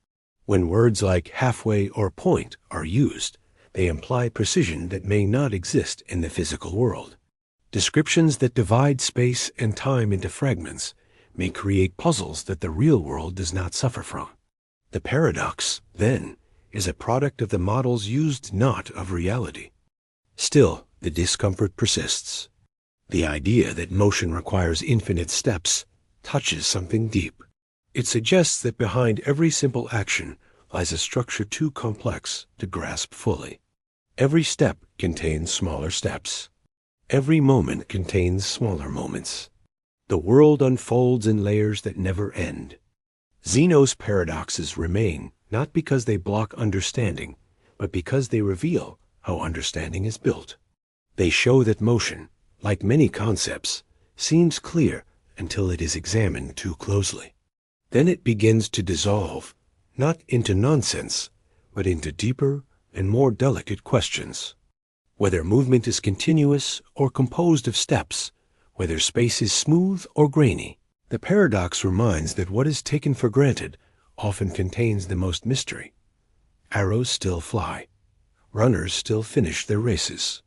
When words like halfway or point are used, they imply precision that may not exist in the physical world. Descriptions that divide space and time into fragments may create puzzles that the real world does not suffer from. The paradox, then, is a product of the models used, not of reality. Still, the discomfort persists. The idea that motion requires infinite steps touches something deep. It suggests that behind every simple action lies a structure too complex to grasp fully. Every step contains smaller steps. Every moment contains smaller moments. The world unfolds in layers that never end. Zeno's paradoxes remain not because they block understanding, but because they reveal how understanding is built. They show that motion, like many concepts, seems clear until it is examined too closely. Then it begins to dissolve, not into nonsense, but into deeper and more delicate questions. Whether movement is continuous or composed of steps, whether space is smooth or grainy, the paradox reminds that what is taken for granted often contains the most mystery. Arrows still fly. Runners still finish their races.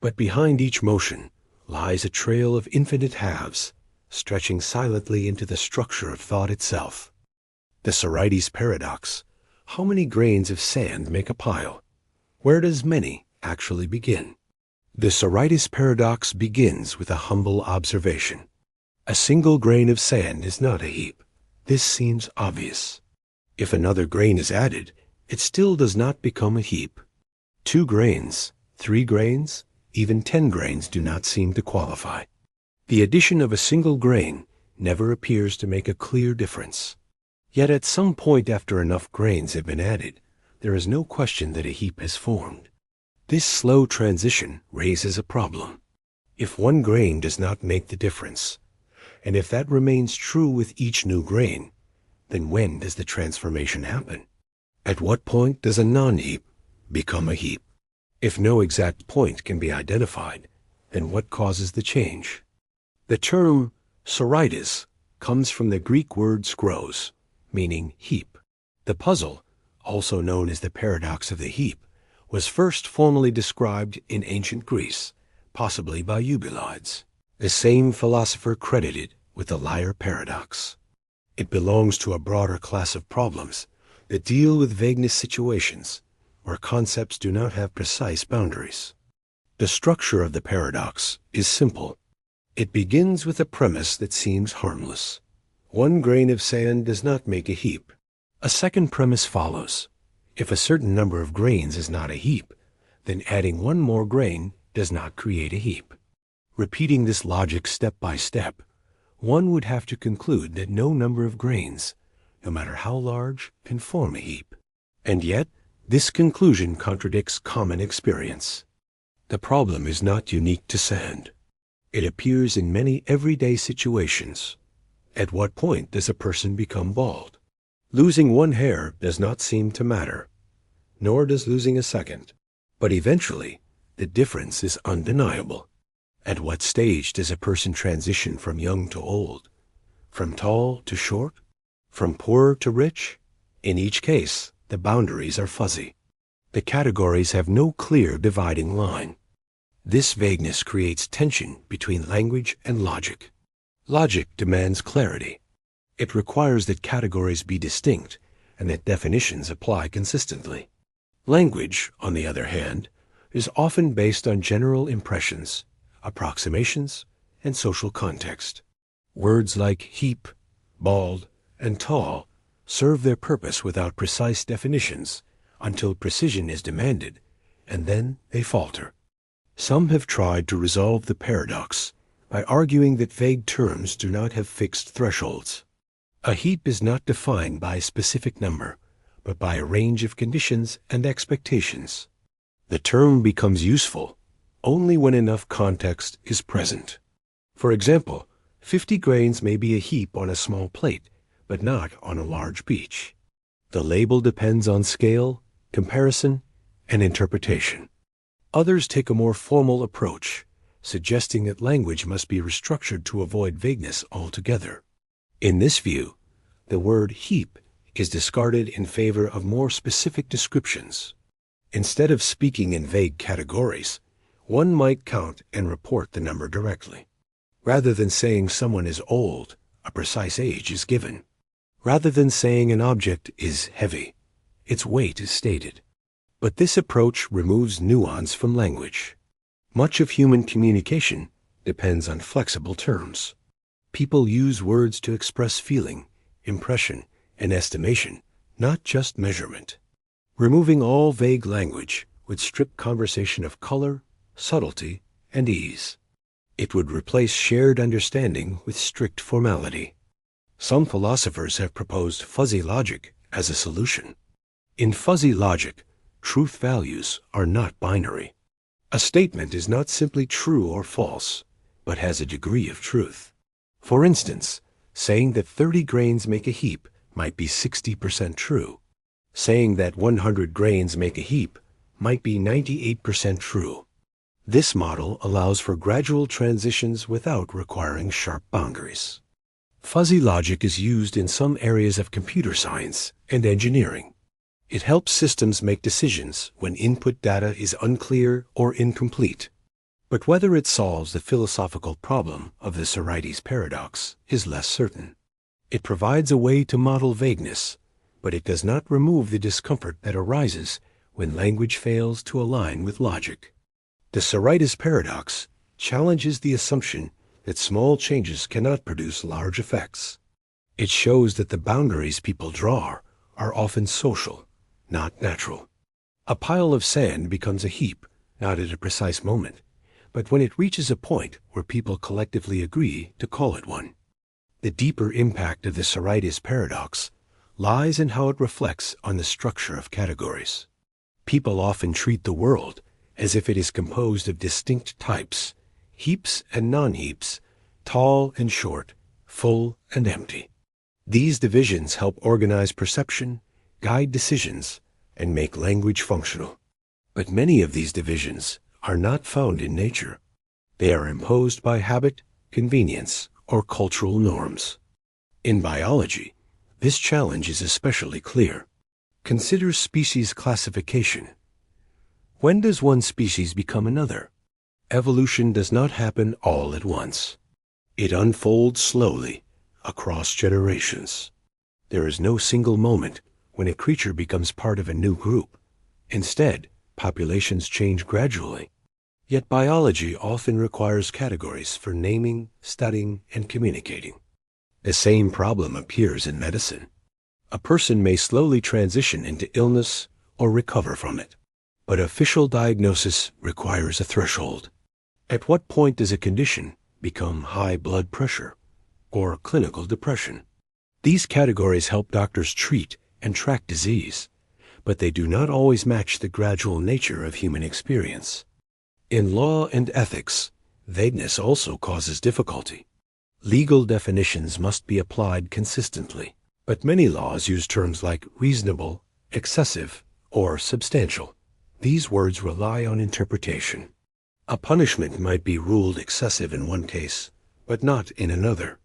But behind each motion lies a trail of infinite halves, stretching silently into the structure of thought itself. The Sorites paradox. How many grains of sand make a pile? Where does many actually begin? The Sorites paradox begins with a humble observation. A single grain of sand is not a heap. This seems obvious. If another grain is added, it still does not become a heap. 2 grains, 3 grains, even 10 grains do not seem to qualify. The addition of a single grain never appears to make a clear difference. Yet at some point after enough grains have been added, there is no question that a heap has formed. This slow transition raises a problem. If 1 grain does not make the difference, and if that remains true with each new grain, then when does the transformation happen? At what point does a non-heap become a heap? If no exact point can be identified, then what causes the change? The term Sorites comes from the Greek word skros, meaning heap. The puzzle, also known as the paradox of the heap, was first formally described in ancient Greece, possibly by Eubulides, the same philosopher credited with the liar paradox. It belongs to a broader class of problems that deal with vagueness situations where concepts do not have precise boundaries. The structure of the paradox is simple. It begins with a premise that seems harmless. 1 grain of sand does not make a heap. A second premise follows. If a certain number of grains is not a heap, then adding 1 more grain does not create a heap. Repeating this logic step by step, one would have to conclude that no number of grains, no matter how large, can form a heap. And yet, this conclusion contradicts common experience. The problem is not unique to sand. It appears in many everyday situations. At what point does a person become bald? Losing 1 hair does not seem to matter, nor does losing a second. But eventually, the difference is undeniable. At what stage does a person transition from young to old? From tall to short? From poor to rich? In each case, the boundaries are fuzzy. The categories have no clear dividing line. This vagueness creates tension between language and logic. Logic demands clarity. It requires that categories be distinct and that definitions apply consistently. Language, on the other hand, is often based on general impressions, approximations, and social context. Words like heap, bald, and tall serve their purpose without precise definitions until precision is demanded, and then they falter. Some have tried to resolve the paradox by arguing that vague terms do not have fixed thresholds. A heap is not defined by a specific number, but by a range of conditions and expectations. The term becomes useful only when enough context is present. For example, 50 grains may be a heap on a small plate, but not on a large beach. The label depends on scale, comparison, and interpretation. Others take a more formal approach, suggesting that language must be restructured to avoid vagueness altogether. In this view, the word heap is discarded in favor of more specific descriptions. Instead of speaking in vague categories, one might count and report the number directly. Rather than saying someone is old, a precise age is given. Rather than saying an object is heavy, its weight is stated. But this approach removes nuance from language. Much of human communication depends on flexible terms. People use words to express feeling, impression, and estimation, not just measurement. Removing all vague language would strip conversation of color, subtlety, and ease. It would replace shared understanding with strict formality. Some philosophers have proposed fuzzy logic as a solution. In fuzzy logic, truth values are not binary. A statement is not simply true or false, but has a degree of truth. For instance, saying that 30 grains make a heap might be 60% true. Saying that 100 grains make a heap might be 98% true. This model allows for gradual transitions without requiring sharp boundaries. Fuzzy logic is used in some areas of computer science and engineering. It helps systems make decisions when input data is unclear or incomplete. But whether it solves the philosophical problem of the Sorites paradox is less certain. It provides a way to model vagueness, but it does not remove the discomfort that arises when language fails to align with logic. The Sorites paradox challenges the assumption that small changes cannot produce large effects. It shows that the boundaries people draw are often social, not natural. A pile of sand becomes a heap, not at a precise moment, but when it reaches a point where people collectively agree to call it one. The deeper impact of the Sorites paradox lies in how it reflects on the structure of categories. People often treat the world as if it is composed of distinct types, heaps and non-heaps, tall and short, full and empty. These divisions help organize perception, guide decisions, and make language functional. But many of these divisions are not found in nature. They are imposed by habit, convenience, or cultural norms. In biology, this challenge is especially clear. Consider species classification. When does one species become another? Evolution does not happen all at once. It unfolds slowly, across generations. There is no single moment when a creature becomes part of a new group. Instead, populations change gradually. Yet biology often requires categories for naming, studying, and communicating. The same problem appears in medicine. A person may slowly transition into illness or recover from it, but official diagnosis requires a threshold. At what point does a condition become high blood pressure or clinical depression? These categories help doctors treat and track disease, but they do not always match the gradual nature of human experience. In law and ethics, vagueness also causes difficulty. Legal definitions must be applied consistently, but many laws use terms like reasonable, excessive, or substantial. These words rely on interpretation. A punishment might be ruled excessive in one case, but not in another.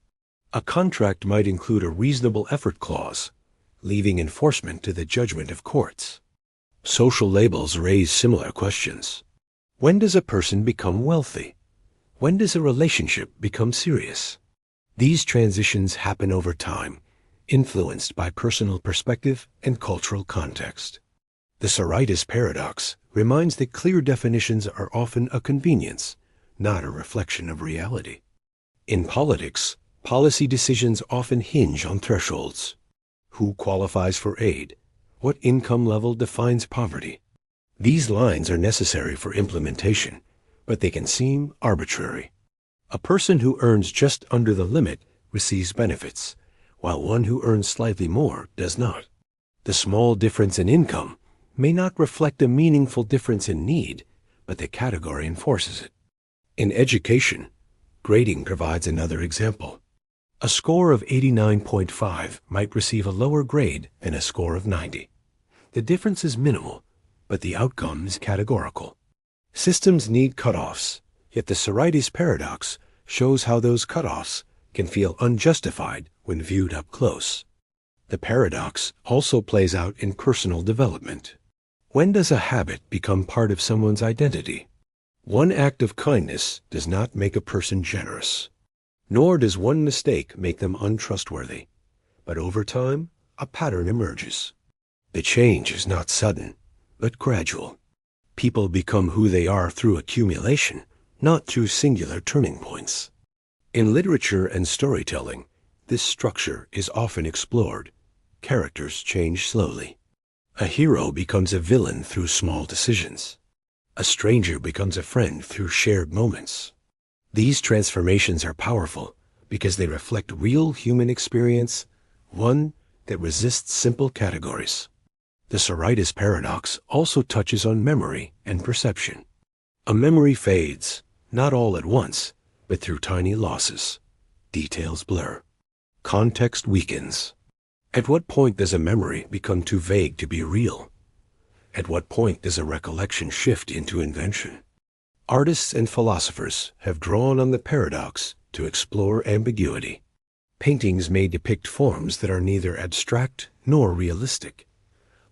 A contract might include a reasonable effort clause, leaving enforcement to the judgment of courts. Social labels raise similar questions. When does a person become wealthy? When does a relationship become serious? These transitions happen over time, influenced by personal perspective and cultural context. The Sorites paradox reminds that clear definitions are often a convenience, not a reflection of reality. In politics, policy decisions often hinge on thresholds. Who qualifies for aid? What income level defines poverty? These lines are necessary for implementation, but they can seem arbitrary. A person who earns just under the limit receives benefits, while one who earns slightly more does not. The small difference in income may not reflect a meaningful difference in need, but the category enforces it. In education, grading provides another example. A score of 89.5 might receive a lower grade than a score of 90. The difference is minimal, but the outcome is categorical. Systems need cutoffs, yet the Sorites paradox shows how those cutoffs can feel unjustified when viewed up close. The paradox also plays out in personal development. When does a habit become part of someone's identity? One act of kindness does not make a person generous, nor does one mistake make them untrustworthy. But over time, a pattern emerges. The change is not sudden, but gradual. People become who they are through accumulation, not through singular turning points. In literature and storytelling, this structure is often explored. Characters change slowly. A hero becomes a villain through small decisions. A stranger becomes a friend through shared moments. These transformations are powerful because they reflect real human experience, one that resists simple categories. The Sorites paradox also touches on memory and perception. A memory fades, not all at once, but through tiny losses. Details blur. Context weakens. At what point does a memory become too vague to be real? At what point does a recollection shift into invention? Artists and philosophers have drawn on the paradox to explore ambiguity. Paintings may depict forms that are neither abstract nor realistic.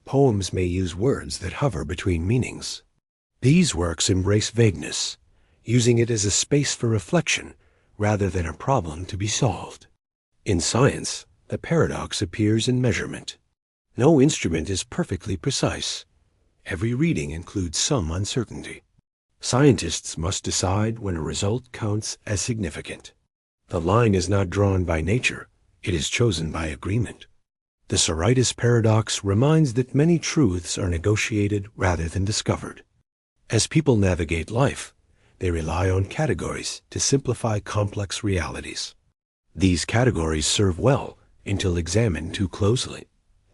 Poems may use words that hover between meanings. These works embrace vagueness, using it as a space for reflection rather than a problem to be solved. In science, the paradox appears in measurement. No instrument is perfectly precise. Every reading includes some uncertainty. Scientists must decide when a result counts as significant. The line is not drawn by nature, it is chosen by agreement. The Sorites paradox reminds that many truths are negotiated rather than discovered. As people navigate life, they rely on categories to simplify complex realities. These categories serve well until examined too closely.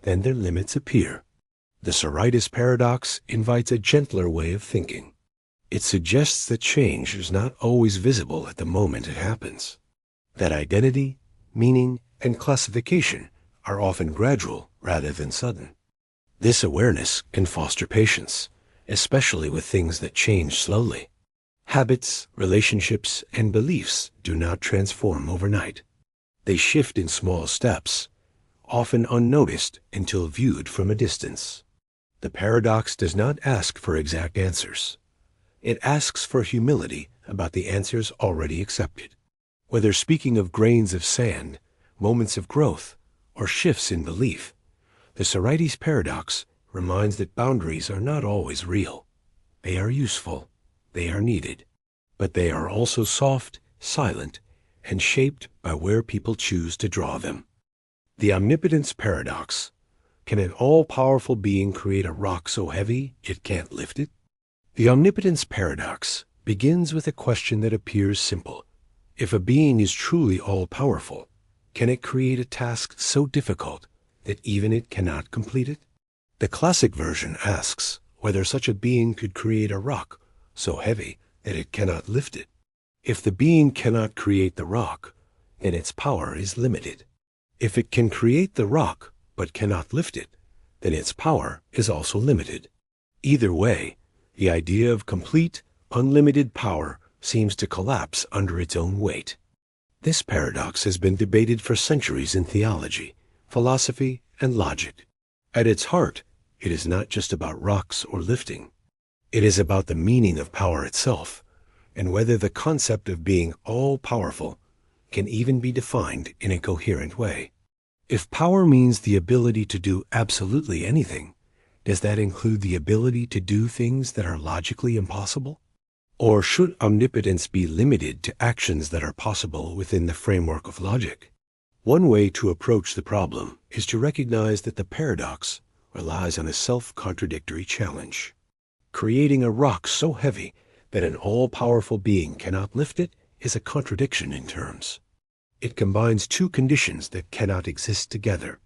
Then their limits appear. The Sorites paradox invites a gentler way of thinking. It suggests that change is not always visible at the moment it happens, that identity, meaning, and classification are often gradual rather than sudden. This awareness can foster patience, especially with things that change slowly. Habits, relationships, and beliefs do not transform overnight. They shift in small steps, often unnoticed until viewed from a distance. The paradox does not ask for exact answers. It asks for humility about the answers already accepted. Whether speaking of grains of sand, moments of growth, or shifts in belief, the Sorites paradox reminds that boundaries are not always real. They are useful, they are needed, but they are also soft, silent, and shaped by where people choose to draw them. The Omnipotence Paradox. Can an all-powerful being create a rock so heavy it can't lift it? The Omnipotence Paradox begins with a question that appears simple. If a being is truly all-powerful, can it create a task so difficult that even it cannot complete it? The classic version asks whether such a being could create a rock so heavy that it cannot lift it. If the being cannot create the rock, then its power is limited. If it can create the rock but cannot lift it, then its power is also limited. Either way, the idea of complete, unlimited power seems to collapse under its own weight. This paradox has been debated for centuries in theology, philosophy, and logic. At its heart, it is not just about rocks or lifting. It is about the meaning of power itself, and whether the concept of being all-powerful can even be defined in a coherent way. If power means the ability to do absolutely anything, does that include the ability to do things that are logically impossible? Or should omnipotence be limited to actions that are possible within the framework of logic? One way to approach the problem is to recognize that the paradox relies on a self-contradictory challenge. Creating a rock so heavy that an all-powerful being cannot lift it is a contradiction in terms. It combines two conditions that cannot exist together: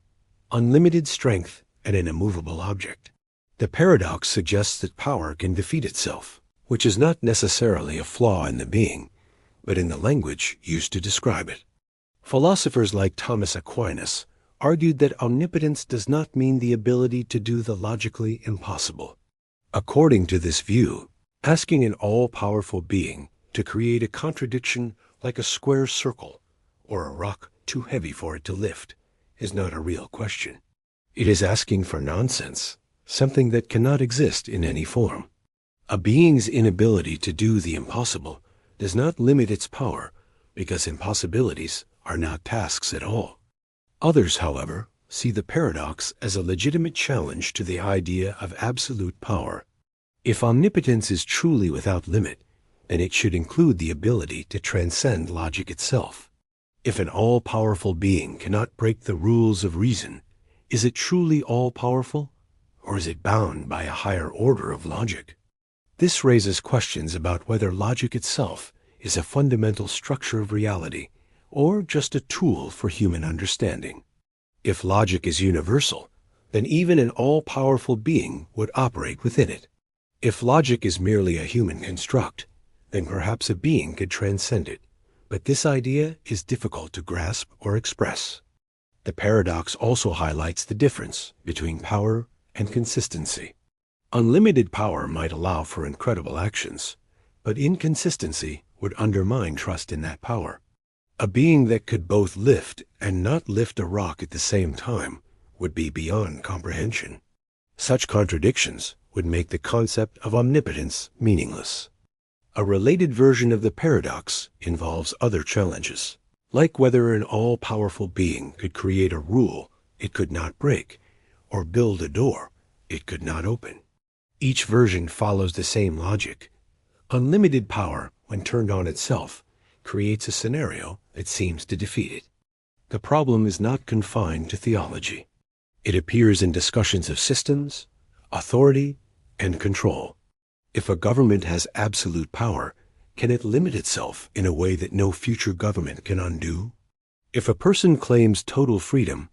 unlimited strength and an immovable object. The paradox suggests that power can defeat itself, which is not necessarily a flaw in the being, but in the language used to describe it. Philosophers like Thomas Aquinas argued that omnipotence does not mean the ability to do the logically impossible. According to this view, asking an all-powerful being to create a contradiction like a square circle or a rock too heavy for it to lift is not a real question. It is asking for nonsense, something that cannot exist in any form. A being's inability to do the impossible does not limit its power, because impossibilities are not tasks at all. Others, however, see the paradox as a legitimate challenge to the idea of absolute power. If omnipotence is truly without limit, then it should include the ability to transcend logic itself. If an all-powerful being cannot break the rules of reason, is it truly all-powerful, or is it bound by a higher order of logic? This raises questions about whether logic itself is a fundamental structure of reality, or just a tool for human understanding. If logic is universal, then even an all-powerful being would operate within it. If logic is merely a human construct, then perhaps a being could transcend it, but this idea is difficult to grasp or express. The paradox also highlights the difference between power and consistency. Unlimited power might allow for incredible actions, but inconsistency would undermine trust in that power. A being that could both lift and not lift a rock at the same time would be beyond comprehension. Such contradictions would make the concept of omnipotence meaningless. A related version of the paradox involves other challenges, like whether an all-powerful being could create a rule it could not break, or build a door it could not open. Each version follows the same logic. Unlimited power, when turned on itself, creates a scenario that seems to defeat it. The problem is not confined to theology. It appears in discussions of systems, authority, and control. If a government has absolute power, can it limit itself in a way that no future government can undo? If a person claims total freedom,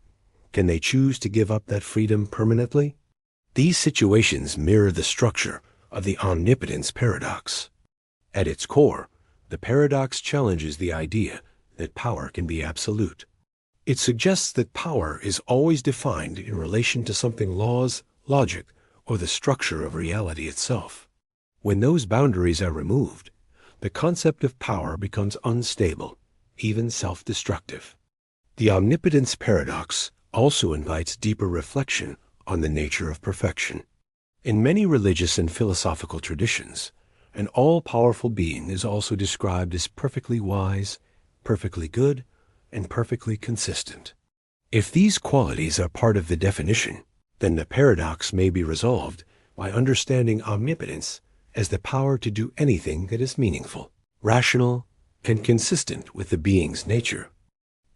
can they choose to give up that freedom permanently? These situations mirror the structure of the Omnipotence Paradox. At its core, the paradox challenges the idea that power can be absolute. It suggests that power is always defined in relation to something laws, logic, or the structure of reality itself. When those boundaries are removed, the concept of power becomes unstable, even self-destructive. The Omnipotence Paradox also invites deeper reflection on the nature of perfection. In many religious and philosophical traditions, an all-powerful being is also described as perfectly wise, perfectly good, and perfectly consistent. If these qualities are part of the definition, then the paradox may be resolved by understanding omnipotence as the power to do anything that is meaningful, rational, and consistent with the being's nature.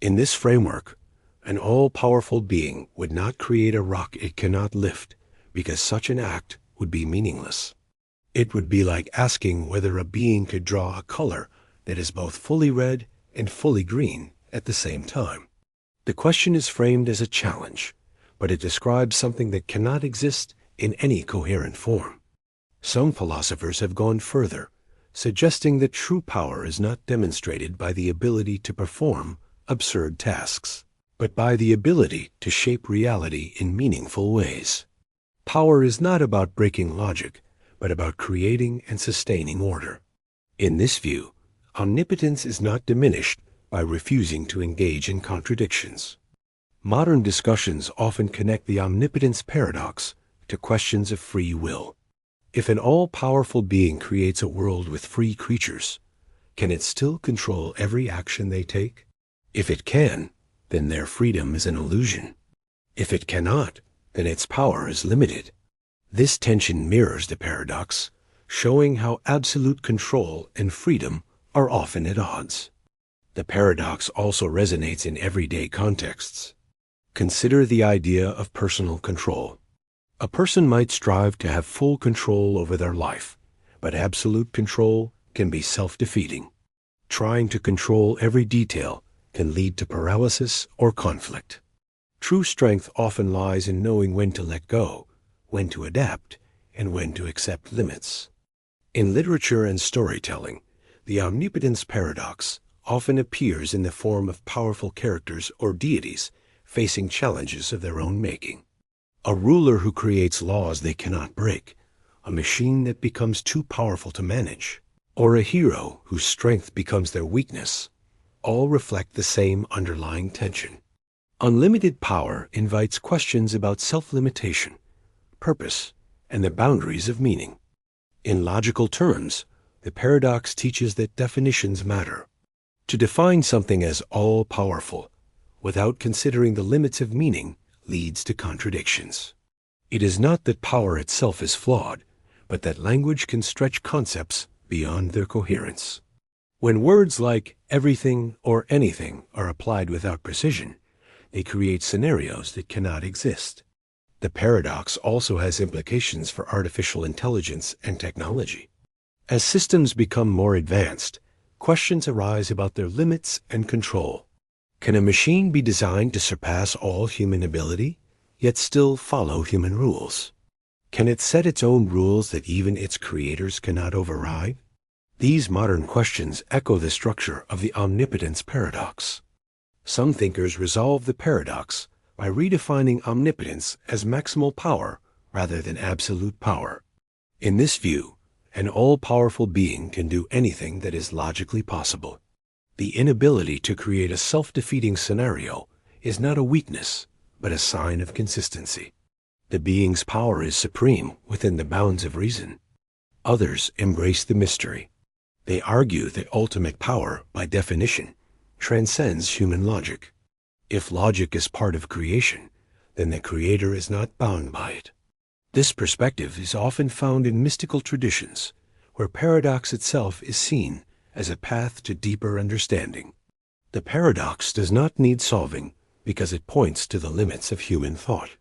In this framework, an all-powerful being would not create a rock it cannot lift, because such an act would be meaningless. It would be like asking whether a being could draw a color that is both fully red and fully green at the same time. The question is framed as a challenge, but it describes something that cannot exist in any coherent form. Some philosophers have gone further, suggesting that true power is not demonstrated by the ability to perform absurd tasks, but by the ability to shape reality in meaningful ways. Power is not about breaking logic, but about creating and sustaining order. In this view, omnipotence is not diminished by refusing to engage in contradictions. Modern discussions often connect the omnipotence paradox to questions of free will. If an all-powerful being creates a world with free creatures, can it still control every action they take? If it can, then their freedom is an illusion. If it cannot, then its power is limited. This tension mirrors the paradox, showing how absolute control and freedom are often at odds. The paradox also resonates in everyday contexts. Consider the idea of personal control. A person might strive to have full control over their life, but absolute control can be self-defeating. Trying to control every detail can lead to paralysis or conflict. True strength often lies in knowing when to let go, when to adapt, and when to accept limits. In literature and storytelling, the omnipotence paradox often appears in the form of powerful characters or deities facing challenges of their own making. A ruler who creates laws they cannot break, a machine that becomes too powerful to manage, or a hero whose strength becomes their weakness, all reflect the same underlying tension. Unlimited power invites questions about self-limitation, purpose, and the boundaries of meaning. In logical terms, the paradox teaches that definitions matter. To define something as all-powerful without considering the limits of meaning leads to contradictions. It is not that power itself is flawed, but that language can stretch concepts beyond their coherence. When words like everything or anything are applied without precision, they create scenarios that cannot exist. The paradox also has implications for artificial intelligence and technology. As systems become more advanced, questions arise about their limits and control. Can a machine be designed to surpass all human ability, yet still follow human rules? Can it set its own rules that even its creators cannot override? These modern questions echo the structure of the omnipotence paradox. Some thinkers resolve the paradox by redefining omnipotence as maximal power rather than absolute power. In this view, an all-powerful being can do anything that is logically possible. The inability to create a self-defeating scenario is not a weakness, but a sign of consistency. The being's power is supreme within the bounds of reason. Others embrace the mystery. They argue that ultimate power, by definition, transcends human logic. If logic is part of creation, then the creator is not bound by it. This perspective is often found in mystical traditions, where paradox itself is seen as a path to deeper understanding. The paradox does not need solving because it points to the limits of human thought.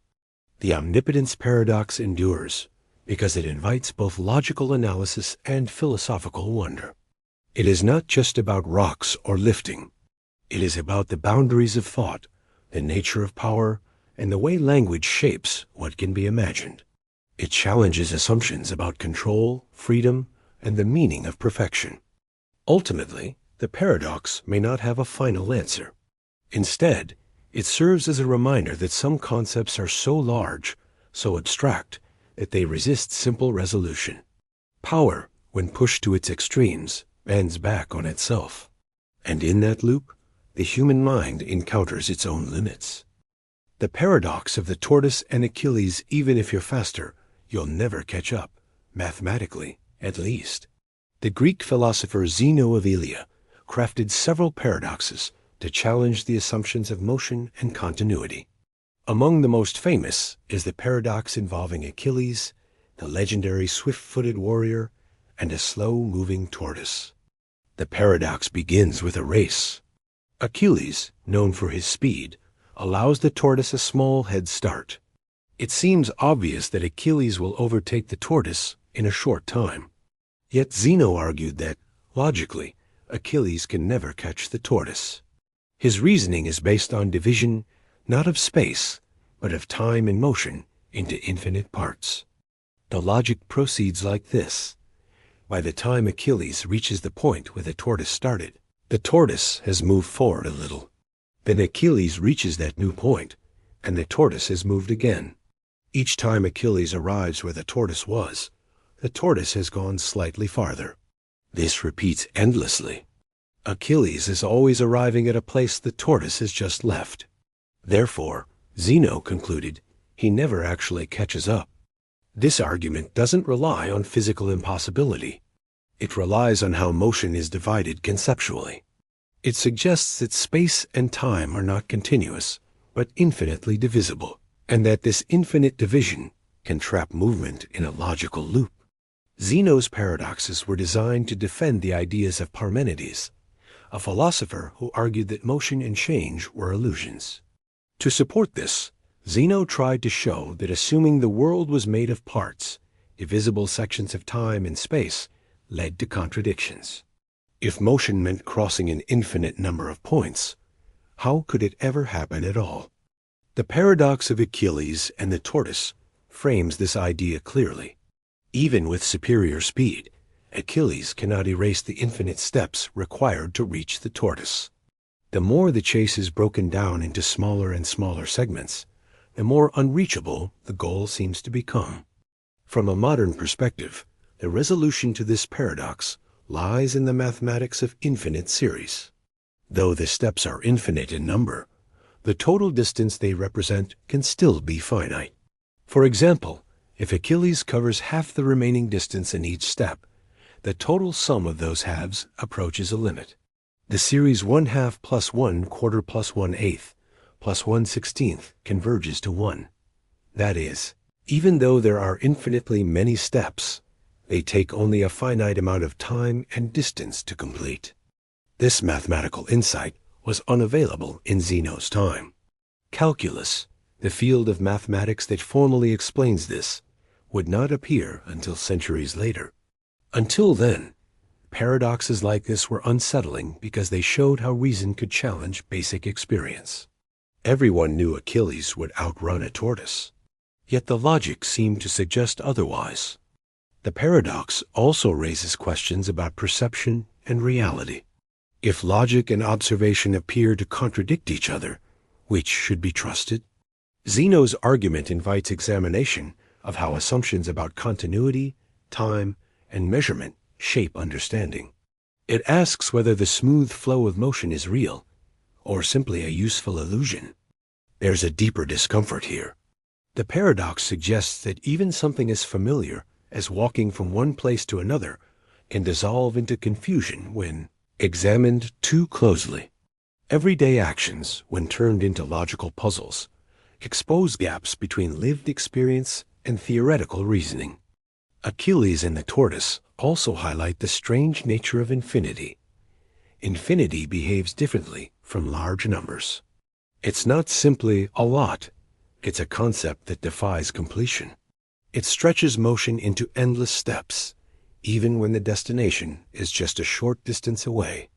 The Omnipotence Paradox endures because it invites both logical analysis and philosophical wonder. It is not just about rocks or lifting. It is about the boundaries of thought, the nature of power, and the way language shapes what can be imagined. It challenges assumptions about control, freedom, and the meaning of perfection. Ultimately, the paradox may not have a final answer. Instead, it serves as a reminder that some concepts are so large, so abstract, that they resist simple resolution. Power, when pushed to its extremes, bends back on itself. And in that loop, the human mind encounters its own limits. The paradox of the tortoise and Achilles, even if you're faster, you'll never catch up, mathematically, at least. The Greek philosopher Zeno of Elea crafted several paradoxes to challenge the assumptions of motion and continuity. Among the most famous is the paradox involving Achilles, the legendary swift-footed warrior, and a slow-moving tortoise. The paradox begins with a race. Achilles, known for his speed, allows the tortoise a small head start. It seems obvious that Achilles will overtake the tortoise in a short time. Yet Zeno argued that, logically, Achilles can never catch the tortoise. His reasoning is based on division, not of space, but of time and motion into infinite parts. The logic proceeds like this. By the time Achilles reaches the point where the tortoise started, the tortoise has moved forward a little. Then Achilles reaches that new point, and the tortoise has moved again. Each time Achilles arrives where the tortoise was, the tortoise has gone slightly farther. This repeats endlessly. Achilles is always arriving at a place the tortoise has just left. Therefore, Zeno concluded, he never actually catches up. This argument doesn't rely on physical impossibility. It relies on how motion is divided conceptually. It suggests that space and time are not continuous, but infinitely divisible, and that this infinite division can trap movement in a logical loop. Zeno's paradoxes were designed to defend the ideas of Parmenides, a philosopher who argued that motion and change were illusions. To support this, Zeno tried to show that assuming the world was made of parts, divisible sections of time and space, led to contradictions. If motion meant crossing an infinite number of points, how could it ever happen at all? The paradox of Achilles and the tortoise frames this idea clearly. Even with superior speed, Achilles cannot erase the infinite steps required to reach the tortoise. The more the chase is broken down into smaller and smaller segments, the more unreachable the goal seems to become. From a modern perspective, the resolution to this paradox lies in the mathematics of infinite series. Though the steps are infinite in number, the total distance they represent can still be finite. For example, if Achilles covers half the remaining distance in each step, the total sum of those halves approaches a limit. The series 1/2 plus 1/4 plus 1/8 plus 1/16 converges to 1. That is, even though there are infinitely many steps, they take only a finite amount of time and distance to complete. This mathematical insight was unavailable in Zeno's time. Calculus, the field of mathematics that formally explains this, would not appear until centuries later. Until then, paradoxes like this were unsettling because they showed how reason could challenge basic experience. Everyone knew Achilles would outrun a tortoise, yet the logic seemed to suggest otherwise. The paradox also raises questions about perception and reality. If logic and observation appear to contradict each other, which should be trusted? Zeno's argument invites examination of how assumptions about continuity, time, and measurement shape understanding. It asks whether the smooth flow of motion is real, or simply a useful illusion. There's a deeper discomfort here. The paradox suggests that even something as familiar as walking from one place to another can dissolve into confusion when examined too closely. Everyday actions, when turned into logical puzzles, expose gaps between lived experience and theoretical reasoning. Achilles and the tortoise also highlight the strange nature of infinity. Infinity behaves differently from large numbers. It's not simply a lot. It's a concept that defies completion. It stretches motion into endless steps, even when the destination is just a short distance away.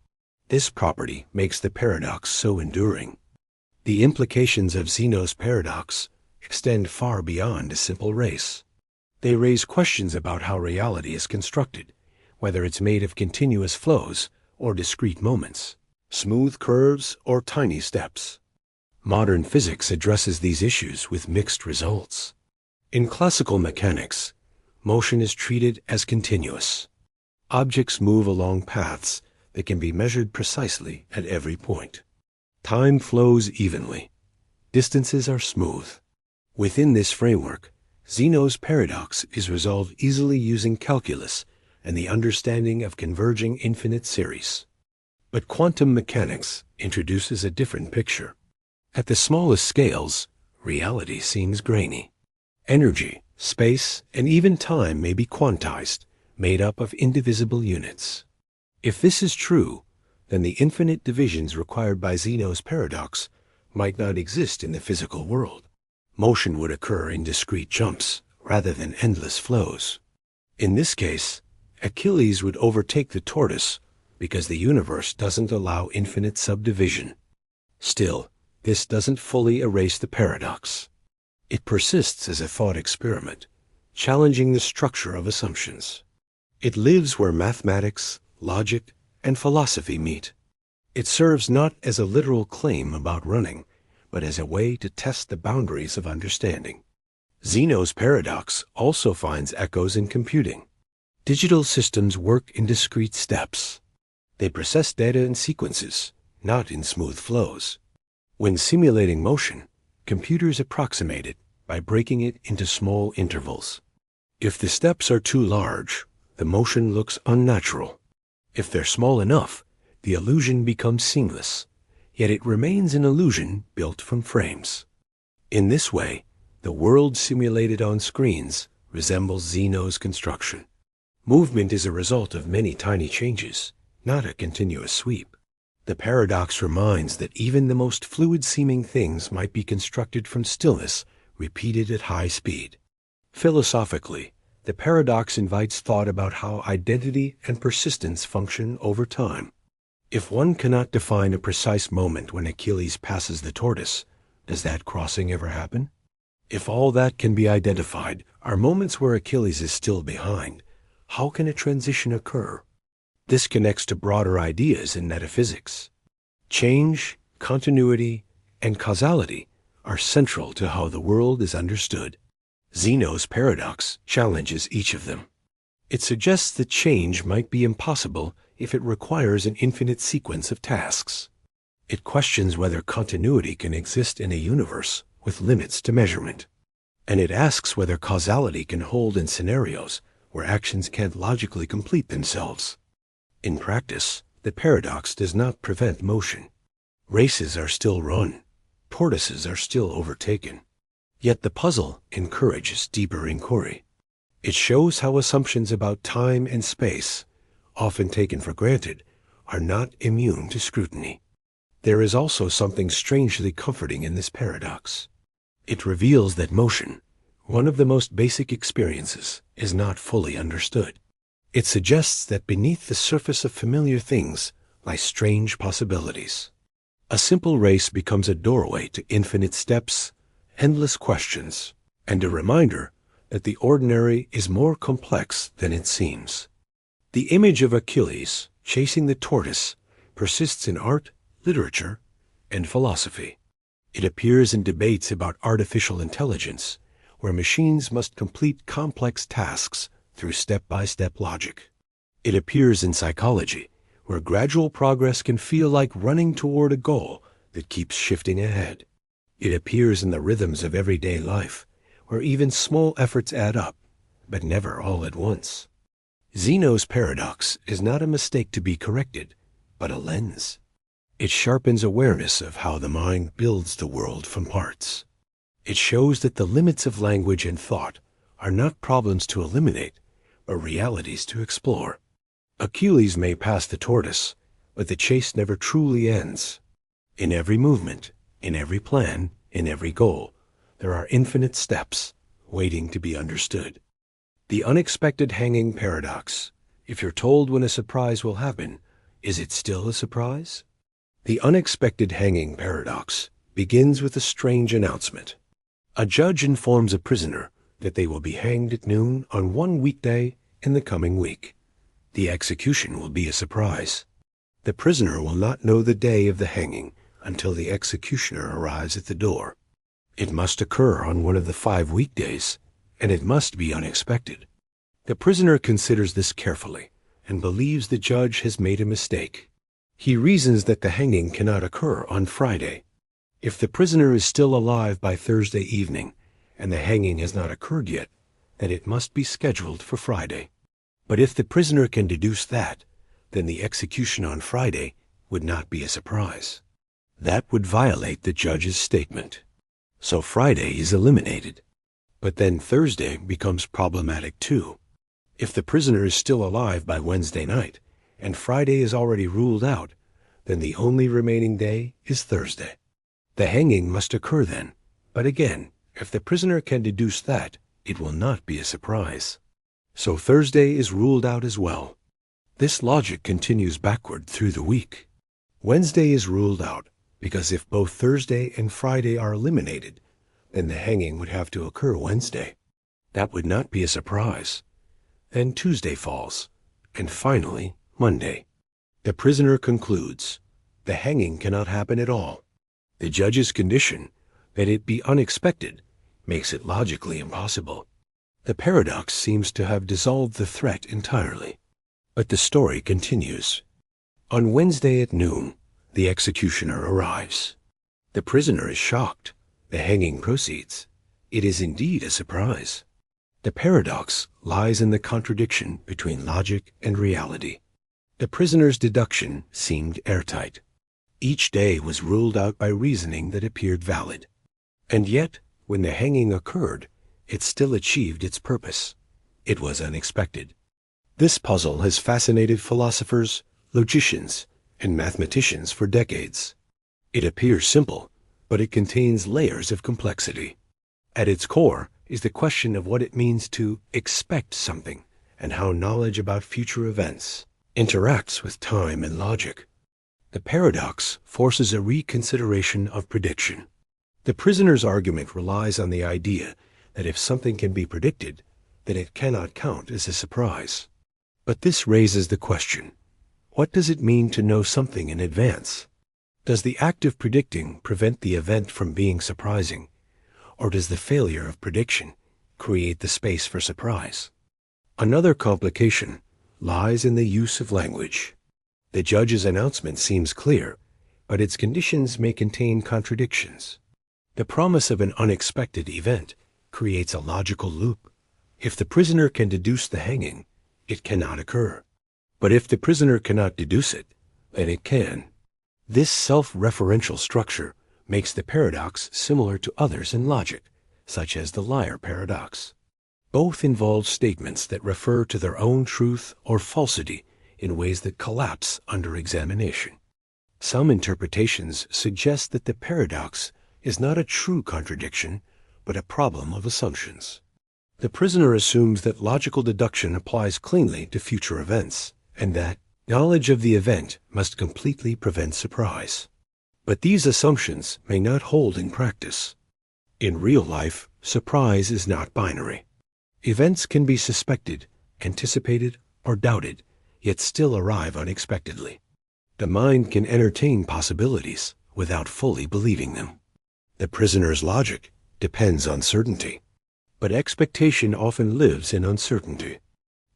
This property makes the paradox so enduring. The implications of Zeno's paradox extend far beyond a simple race. They raise questions about how reality is constructed, whether it's made of continuous flows or discrete moments, smooth curves or tiny steps. Modern physics addresses these issues with mixed results. In classical mechanics, motion is treated as continuous. Objects move along paths that can be measured precisely at every point. Time flows evenly. Distances are smooth. Within this framework, Zeno's paradox is resolved easily using calculus and the understanding of converging infinite series. But quantum mechanics introduces a different picture. At the smallest scales, reality seems grainy. Energy, space, and even time may be quantized, made up of indivisible units. If this is true, then the infinite divisions required by Zeno's paradox might not exist in the physical world. Motion would occur in discrete jumps rather than endless flows. In this case, Achilles would overtake the tortoise because the universe doesn't allow infinite subdivision. Still, this doesn't fully erase the paradox. It persists as a thought experiment, challenging the structure of assumptions. It lives where mathematics, logic, and philosophy meet. It serves not as a literal claim about running, but as a way to test the boundaries of understanding. Zeno's paradox also finds echoes in computing. Digital systems work in discrete steps. They process data in sequences, not in smooth flows. When simulating motion, computers approximate it by breaking it into small intervals. If the steps are too large, the motion looks unnatural. If they're small enough, the illusion becomes seamless, yet it remains an illusion built from frames. In this way, the world simulated on screens resembles Zeno's construction. Movement is a result of many tiny changes, not a continuous sweep. The paradox reminds that even the most fluid-seeming things might be constructed from stillness, repeated at high speed. Philosophically, the paradox invites thought about how identity and persistence function over time. If one cannot define a precise moment when Achilles passes the tortoise, does that crossing ever happen? If all that can be identified are moments where Achilles is still behind, how can a transition occur? This connects to broader ideas in metaphysics. Change, continuity, and causality are central to how the world is understood. Zeno's paradox challenges each of them. It suggests that change might be impossible if it requires an infinite sequence of tasks. It questions whether continuity can exist in a universe with limits to measurement. And it asks whether causality can hold in scenarios where actions can't logically complete themselves. In practice, the paradox does not prevent motion. Races are still run. Tortoises are still overtaken. Yet the puzzle encourages deeper inquiry. It shows how assumptions about time and space, often taken for granted, are not immune to scrutiny. There is also something strangely comforting in this paradox. It reveals that motion, one of the most basic experiences, is not fully understood. It suggests that beneath the surface of familiar things lie strange possibilities. A simple race becomes a doorway to infinite steps, endless questions, and a reminder that the ordinary is more complex than it seems. The image of Achilles chasing the tortoise persists in art, literature, and philosophy. It appears in debates about artificial intelligence, where machines must complete complex tasks through step-by-step logic. It appears in psychology, where gradual progress can feel like running toward a goal that keeps shifting ahead. It appears in the rhythms of everyday life, where even small efforts add up, but never all at once. Zeno's paradox is not a mistake to be corrected, but a lens. It sharpens awareness of how the mind builds the world from parts. It shows that the limits of language and thought are not problems to eliminate, but realities to explore. Achilles may pass the tortoise, but the chase never truly ends. In every movement, in every plan, in every goal, there are infinite steps waiting to be understood. The unexpected hanging paradox. If you're told when a surprise will happen, is it still a surprise? The unexpected hanging paradox begins with a strange announcement. A judge informs a prisoner that they will be hanged at noon on one weekday in the coming week. The execution will be a surprise. The prisoner will not know the day of the hanging until the executioner arrives at the door. It must occur on one of the 5 weekdays, and it must be unexpected. The prisoner considers this carefully and believes the judge has made a mistake. He reasons that the hanging cannot occur on Friday. If the prisoner is still alive by Thursday evening and the hanging has not occurred yet, then it must be scheduled for Friday. But if the prisoner can deduce that, then the execution on Friday would not be a surprise. That would violate the judge's statement. So Friday is eliminated. But then Thursday becomes problematic too. If the prisoner is still alive by Wednesday night and Friday is already ruled out, then the only remaining day is Thursday. The hanging must occur then, but again, if the prisoner can deduce that, it will not be a surprise. So Thursday is ruled out as well. This logic continues backward through the week. Wednesday is ruled out because if both Thursday and Friday are eliminated, then the hanging would have to occur Wednesday. That would not be a surprise. Then Tuesday falls, and finally Monday. The prisoner concludes the hanging cannot happen at all. The judge's condition, that it be unexpected, makes it logically impossible. The paradox seems to have dissolved the threat entirely. But the story continues. On Wednesday at noon, the executioner arrives. The prisoner is shocked. The hanging proceeds. It is indeed a surprise. The paradox lies in the contradiction between logic and reality. The prisoner's deduction seemed airtight. Each day was ruled out by reasoning that appeared valid. And yet, when the hanging occurred, it still achieved its purpose. It was unexpected. This puzzle has fascinated philosophers, logicians, and mathematicians for decades. It appears simple, but it contains layers of complexity. At its core is the question of what it means to expect something and how knowledge about future events interacts with time and logic. The paradox forces a reconsideration of prediction. The prisoner's argument relies on the idea that if something can be predicted, then it cannot count as a surprise. But this raises the question, what does it mean to know something in advance? Does the act of predicting prevent the event from being surprising, or does the failure of prediction create the space for surprise? Another complication lies in the use of language. The judge's announcement seems clear, but its conditions may contain contradictions. The promise of an unexpected event creates a logical loop. If the prisoner can deduce the hanging, it cannot occur. But if the prisoner cannot deduce it, then it can. This self-referential structure makes the paradox similar to others in logic, such as the liar paradox. Both involve statements that refer to their own truth or falsity in ways that collapse under examination. Some interpretations suggest that the paradox is not a true contradiction, but a problem of assumptions. The prisoner assumes that logical deduction applies cleanly to future events, and that knowledge of the event must completely prevent surprise. But these assumptions may not hold in practice. In real life, surprise is not binary. Events can be suspected, anticipated, or doubted, yet still arrive unexpectedly. The mind can entertain possibilities without fully believing them. The prisoner's logic depends on certainty, but expectation often lives in uncertainty.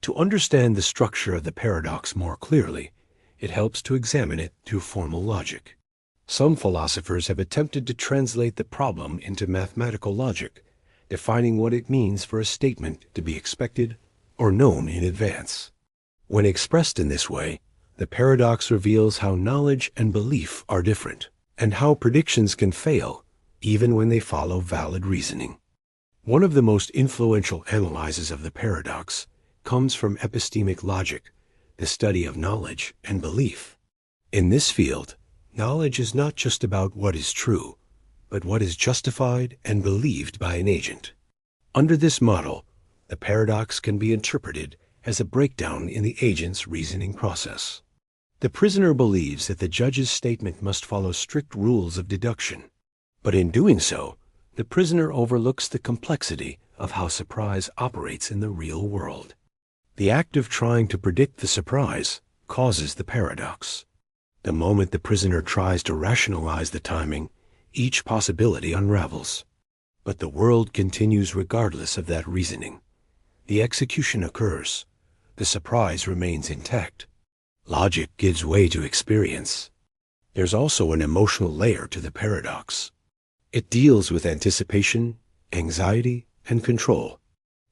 To understand the structure of the paradox more clearly, it helps to examine it through formal logic. Some philosophers have attempted to translate the problem into mathematical logic, defining what it means for a statement to be expected or known in advance. When expressed in this way, the paradox reveals how knowledge and belief are different, and how predictions can fail even when they follow valid reasoning. One of the most influential analyses of the paradox comes from epistemic logic, the study of knowledge and belief. In this field, knowledge is not just about what is true, but what is justified and believed by an agent. Under this model, the paradox can be interpreted as a breakdown in the agent's reasoning process. The prisoner believes that the judge's statement must follow strict rules of deduction, but in doing so, the prisoner overlooks the complexity of how surprise operates in the real world. The act of trying to predict the surprise causes the paradox. The moment the prisoner tries to rationalize the timing, each possibility unravels. But the world continues regardless of that reasoning. The execution occurs. The surprise remains intact. Logic gives way to experience. There's also an emotional layer to the paradox. It deals with anticipation, anxiety, and control.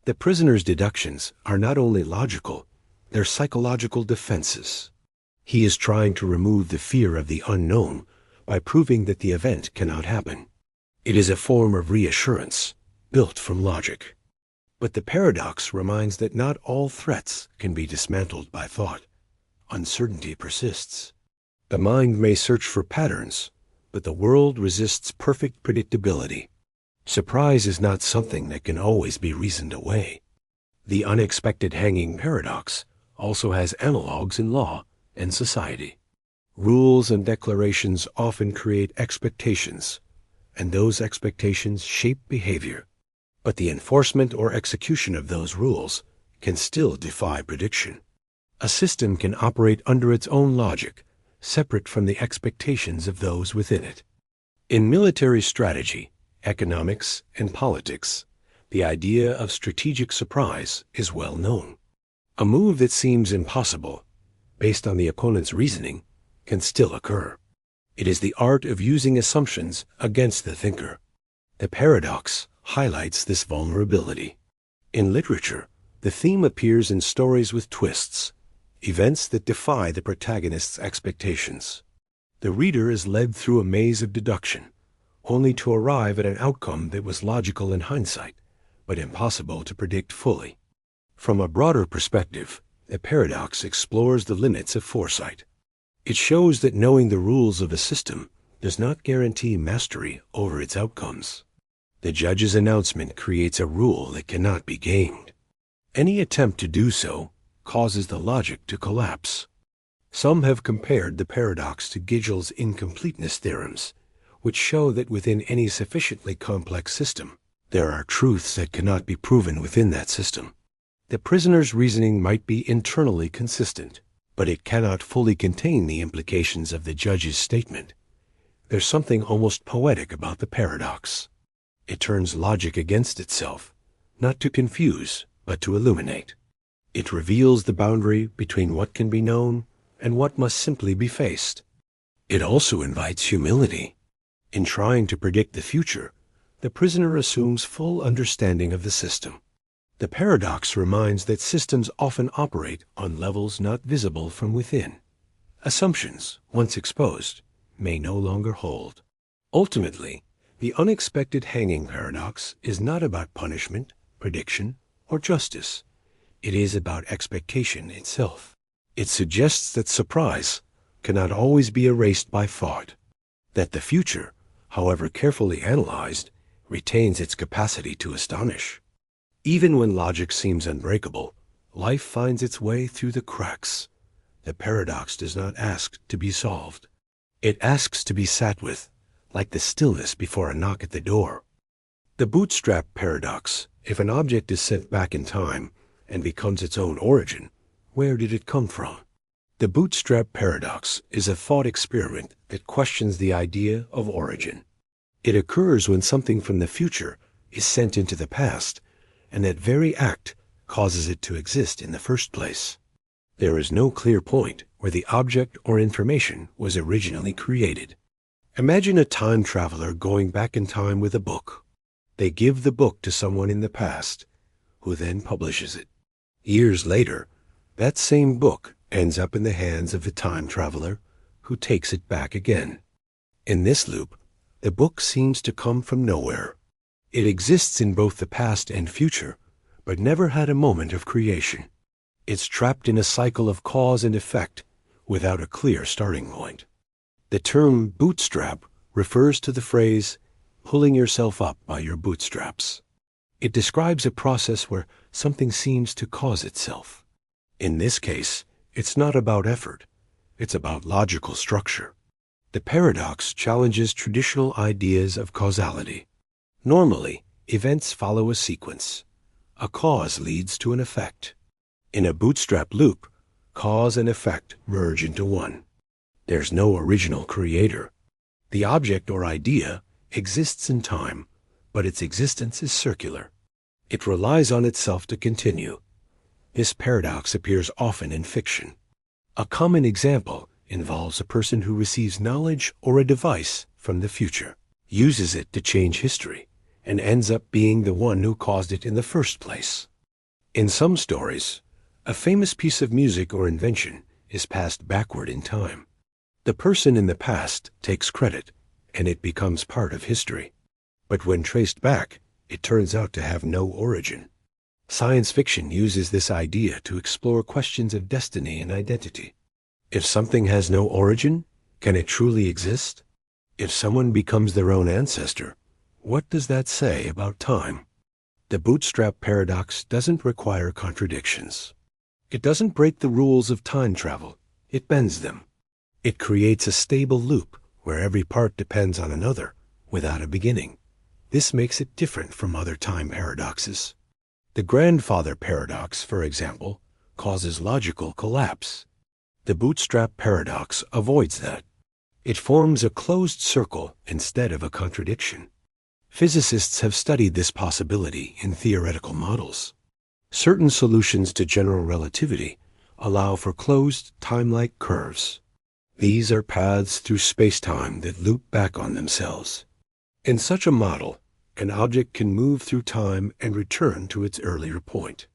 The prisoner's deductions are not only logical, they're psychological defenses. He is trying to remove the fear of the unknown by proving that the event cannot happen. It is a form of reassurance, built from logic. But the paradox reminds that not all threats can be dismantled by thought. Uncertainty persists. The mind may search for patterns, but the world resists perfect predictability. Surprise is not something that can always be reasoned away. The unexpected hanging paradox also has analogues in law and society. Rules and declarations often create expectations, and those expectations shape behavior. But the enforcement or execution of those rules can still defy prediction. A system can operate under its own logic, separate from the expectations of those within it. In military strategy, economics, and politics, the idea of strategic surprise is well known. A move that seems impossible, based on the opponent's reasoning, can still occur. It is the art of using assumptions against the thinker. The paradox highlights this vulnerability. In literature, the theme appears in stories with twists, events that defy the protagonist's expectations. The reader is led through a maze of deduction, only to arrive at an outcome that was logical in hindsight, but impossible to predict fully. From a broader perspective, the paradox explores the limits of foresight. It shows that knowing the rules of a system does not guarantee mastery over its outcomes. The judge's announcement creates a rule that cannot be gamed. Any attempt to do so causes the logic to collapse. Some have compared the paradox to Gödel's incompleteness theorems, which show that within any sufficiently complex system, there are truths that cannot be proven within that system. The prisoner's reasoning might be internally consistent, but it cannot fully contain the implications of the judge's statement. There's something almost poetic about the paradox. It turns logic against itself, not to confuse, but to illuminate. It reveals the boundary between what can be known and what must simply be faced. It also invites humility. In trying to predict the future, the prisoner assumes full understanding of the system. The paradox reminds that systems often operate on levels not visible from within. Assumptions, once exposed, may no longer hold. Ultimately, the unexpected hanging paradox is not about punishment, prediction, or justice. It is about expectation itself. It suggests that surprise cannot always be erased by thought, that the future, however carefully analyzed, retains its capacity to astonish. Even when logic seems unbreakable, life finds its way through the cracks. The paradox does not ask to be solved. It asks to be sat with, like the stillness before a knock at the door. The Bootstrap Paradox: if an object is sent back in time and becomes its own origin, where did it come from? The Bootstrap Paradox is a thought experiment that questions the idea of origin. It occurs when something from the future is sent into the past, and that very act causes it to exist in the first place. There is no clear point where the object or information was originally created. Imagine a time traveler going back in time with a book. They give the book to someone in the past, who then publishes it. Years later, that same book ends up in the hands of the time traveler, who takes it back again. In this loop, the book seems to come from nowhere. It exists in both the past and future, but never had a moment of creation. It's trapped in a cycle of cause and effect without a clear starting point. The term bootstrap refers to the phrase, pulling yourself up by your bootstraps. It describes a process where something seems to cause itself. In this case, it's not about effort. It's about logical structure. The paradox challenges traditional ideas of causality. Normally, events follow a sequence. A cause leads to an effect. In a bootstrap loop, cause and effect merge into one. There's no original creator. The object or idea exists in time, but its existence is circular. It relies on itself to continue. This paradox appears often in fiction. A common example involves a person who receives knowledge or a device from the future, uses it to change history, and ends up being the one who caused it in the first place. In some stories, a famous piece of music or invention is passed backward in time. The person in the past takes credit, and it becomes part of history. But when traced back, it turns out to have no origin. Science fiction uses this idea to explore questions of destiny and identity. If something has no origin, can it truly exist? If someone becomes their own ancestor, what does that say about time? The Bootstrap Paradox doesn't require contradictions. It doesn't break the rules of time travel. It bends them. It creates a stable loop where every part depends on another without a beginning. This makes it different from other time paradoxes. The grandfather paradox, for example, causes logical collapse. The Bootstrap Paradox avoids that. It forms a closed circle instead of a contradiction. Physicists have studied this possibility in theoretical models. Certain solutions to general relativity allow for closed time-like curves. These are paths through space-time that loop back on themselves. In such a model, an object can move through time and return to its earlier point.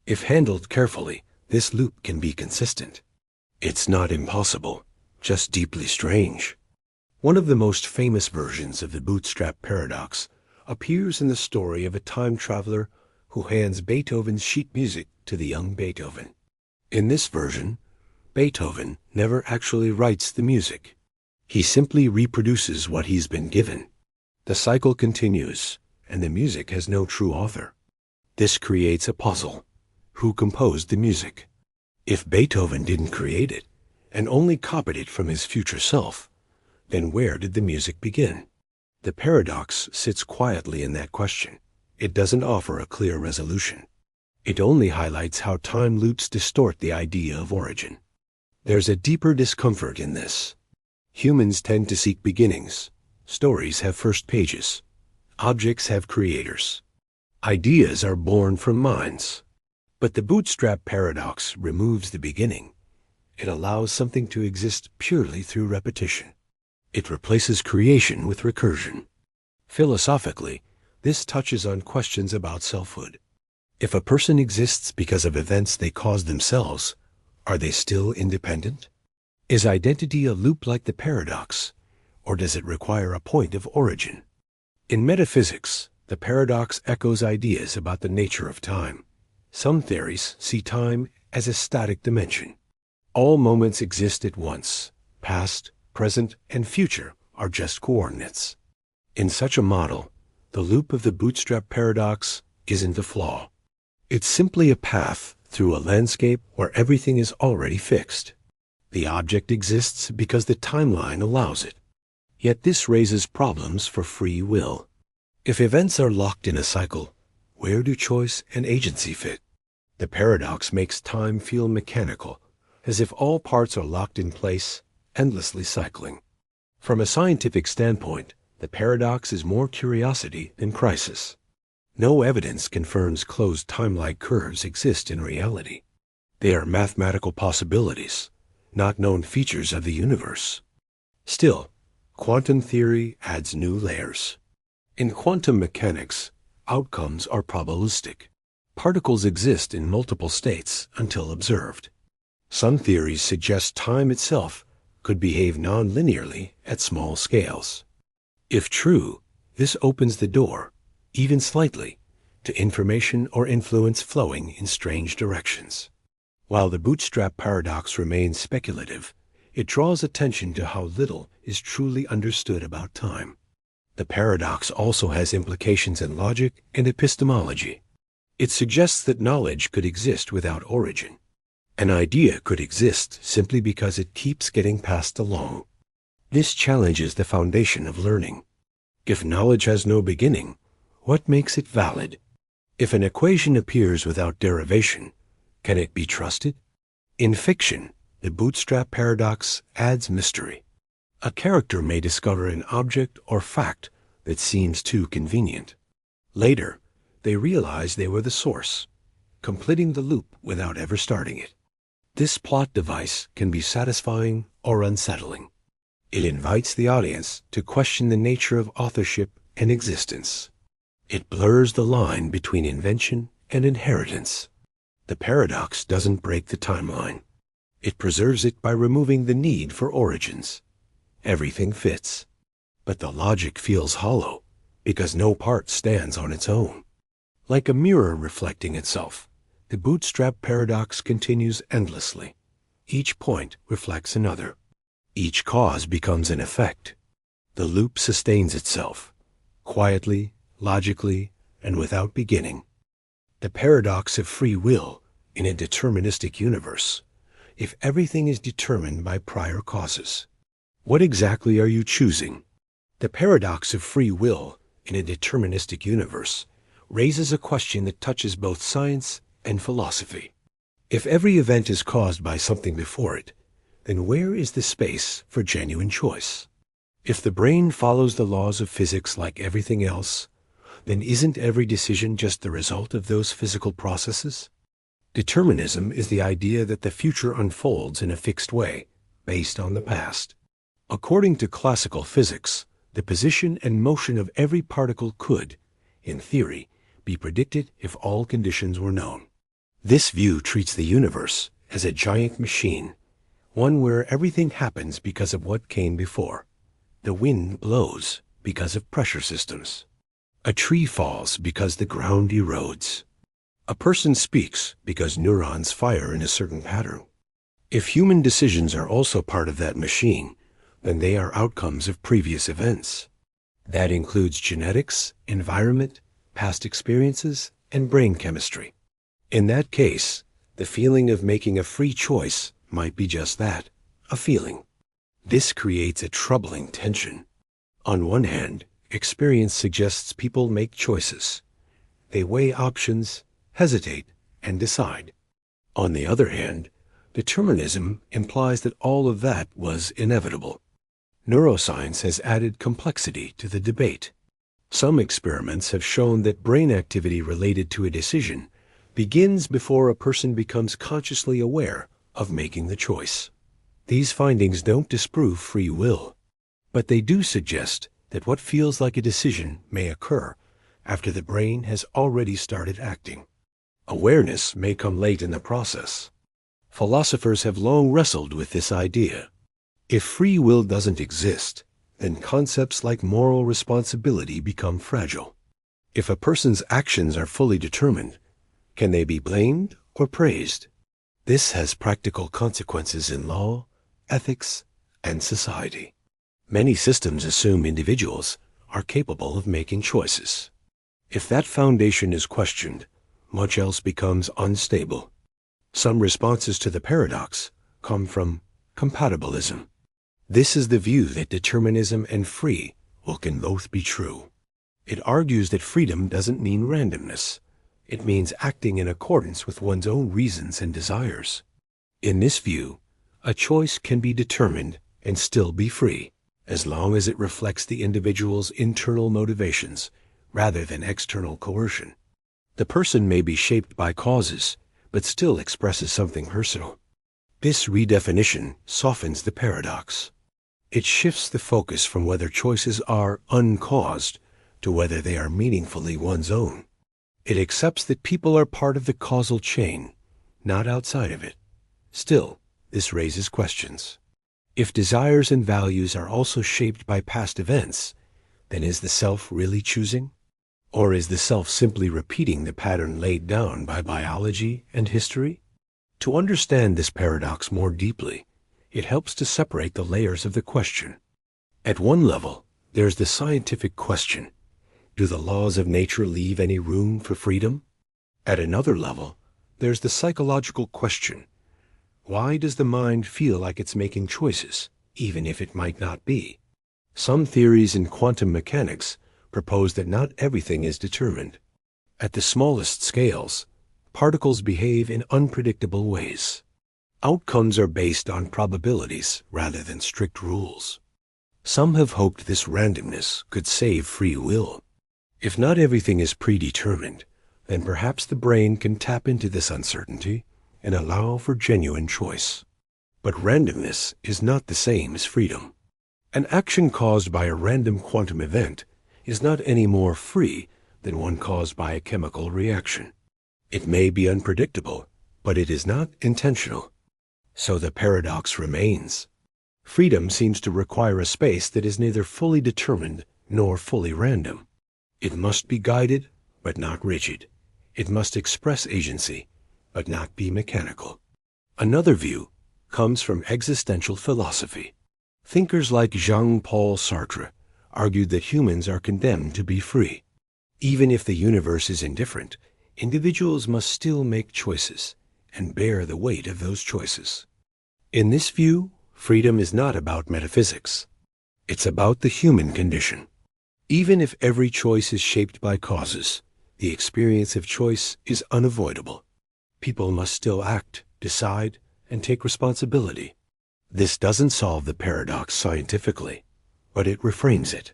If handled carefully, this loop can be consistent. It's not impossible, just deeply strange. One of the most famous versions of the Bootstrap Paradox appears in the story of a time traveler who hands Beethoven's sheet music to the young Beethoven. In this version, Beethoven never actually writes the music. He simply reproduces what he's been given. The cycle continues, and the music has no true author. This creates a puzzle. Who composed the music? If Beethoven didn't create it, and only copied it from his future self, then where did the music begin? The paradox sits quietly in that question. It doesn't offer a clear resolution. It only highlights how time loops distort the idea of origin. There's a deeper discomfort in this. Humans tend to seek beginnings. Stories have first pages. Objects have creators. Ideas are born from minds. But the Bootstrap Paradox removes the beginning. It allows something to exist purely through repetition. It replaces creation with recursion. Philosophically, this touches on questions about selfhood. If a person exists because of events they cause themselves, are they still independent? Is identity a loop like the paradox, or does it require a point of origin? In metaphysics, the paradox echoes ideas about the nature of time. Some theories see time as a static dimension. All moments exist at once. Past, present, and future are just coordinates. In such a model, the loop of the Bootstrap Paradox isn't a flaw. It's simply a path through a landscape where everything is already fixed. The object exists because the timeline allows it. Yet this raises problems for free will. If events are locked in a cycle, where do choice and agency fit? The paradox makes time feel mechanical, as if all parts are locked in place, endlessly cycling. From a scientific standpoint, the paradox is more curiosity than crisis. No evidence confirms closed time-like curves exist in reality. They are mathematical possibilities, not known features of the universe. Still, quantum theory adds new layers. In quantum mechanics, outcomes are probabilistic. Particles exist in multiple states until observed. Some theories suggest time itself could behave non-linearly at small scales. If true, this opens the door, even slightly, to information or influence flowing in strange directions. While the Bootstrap Paradox remains speculative, it draws attention to how little is truly understood about time. The paradox also has implications in logic and epistemology. It suggests that knowledge could exist without origin. An idea could exist simply because it keeps getting passed along. This challenges the foundation of learning. If knowledge has no beginning, what makes it valid? If an equation appears without derivation, can it be trusted? In fiction, the Bootstrap Paradox adds mystery. A character may discover an object or fact that seems too convenient. Later, they realize they were the source, completing the loop without ever starting it. This plot device can be satisfying or unsettling. It invites the audience to question the nature of authorship and existence. It blurs the line between invention and inheritance. The paradox doesn't break the timeline. It preserves it by removing the need for origins. Everything fits. But the logic feels hollow because no part stands on its own. Like a mirror reflecting itself, the Bootstrap Paradox continues endlessly. Each point reflects another. Each cause becomes an effect. The loop sustains itself, quietly, logically, and without beginning. The paradox of free will in a deterministic universe. If everything is determined by prior causes, what exactly are you choosing? The paradox of free will in a deterministic universe raises a question that touches both science and philosophy. If every event is caused by something before it, then where is the space for genuine choice? If the brain follows the laws of physics like everything else, then isn't every decision just the result of those physical processes? Determinism is the idea that the future unfolds in a fixed way, based on the past. According to classical physics, the position and motion of every particle could, in theory, be predicted if all conditions were known. This view treats the universe as a giant machine, one where everything happens because of what came before. The wind blows because of pressure systems. A tree falls because the ground erodes. A person speaks because neurons fire in a certain pattern. If human decisions are also part of that machine, then they are outcomes of previous events. That includes genetics, environment, past experiences, and brain chemistry. In that case, the feeling of making a free choice might be just that, a feeling. This creates a troubling tension. On one hand, experience suggests people make choices. They weigh options, hesitate, and decide. On the other hand, determinism implies that all of that was inevitable. Neuroscience has added complexity to the debate. Some experiments have shown that brain activity related to a decision begins before a person becomes consciously aware of making the choice. These findings don't disprove free will, but they do suggest that what feels like a decision may occur after the brain has already started acting. Awareness may come late in the process. Philosophers have long wrestled with this idea. If free will doesn't exist, then concepts like moral responsibility become fragile. If a person's actions are fully determined, can they be blamed or praised? This has practical consequences in law, ethics, and society. Many systems assume individuals are capable of making choices. If that foundation is questioned, much else becomes unstable. Some responses to the paradox come from compatibilism. This is the view that determinism and free will can both be true. It argues that freedom doesn't mean randomness. It means acting in accordance with one's own reasons and desires. In this view, a choice can be determined and still be free, as long as it reflects the individual's internal motivations rather than external coercion. The person may be shaped by causes, but still expresses something personal. This redefinition softens the paradox. It shifts the focus from whether choices are uncaused to whether they are meaningfully one's own. It accepts that people are part of the causal chain, not outside of it. Still, this raises questions. If desires and values are also shaped by past events, then is the self really choosing? Or is the self simply repeating the pattern laid down by biology and history? To understand this paradox more deeply, it helps to separate the layers of the question. At one level, there's the scientific question: do the laws of nature leave any room for freedom? At another level, there's the psychological question: why does the mind feel like it's making choices, even if it might not be? Some theories in quantum mechanics propose that not everything is determined. At the smallest scales, particles behave in unpredictable ways. Outcomes are based on probabilities rather than strict rules. Some have hoped this randomness could save free will. If not everything is predetermined, then perhaps the brain can tap into this uncertainty and allow for genuine choice. But randomness is not the same as freedom. An action caused by a random quantum event is not any more free than one caused by a chemical reaction. It may be unpredictable, but it is not intentional. So the paradox remains. Freedom seems to require a space that is neither fully determined nor fully random. It must be guided, but not rigid. It must express agency, but not be mechanical. Another view comes from existential philosophy. Thinkers like Jean-Paul Sartre argued that humans are condemned to be free. Even if the universe is indifferent, individuals must still make choices and bear the weight of those choices. In this view, freedom is not about metaphysics. It's about the human condition. Even if every choice is shaped by causes, the experience of choice is unavoidable. People must still act, decide, and take responsibility. This doesn't solve the paradox scientifically, but it reframes it.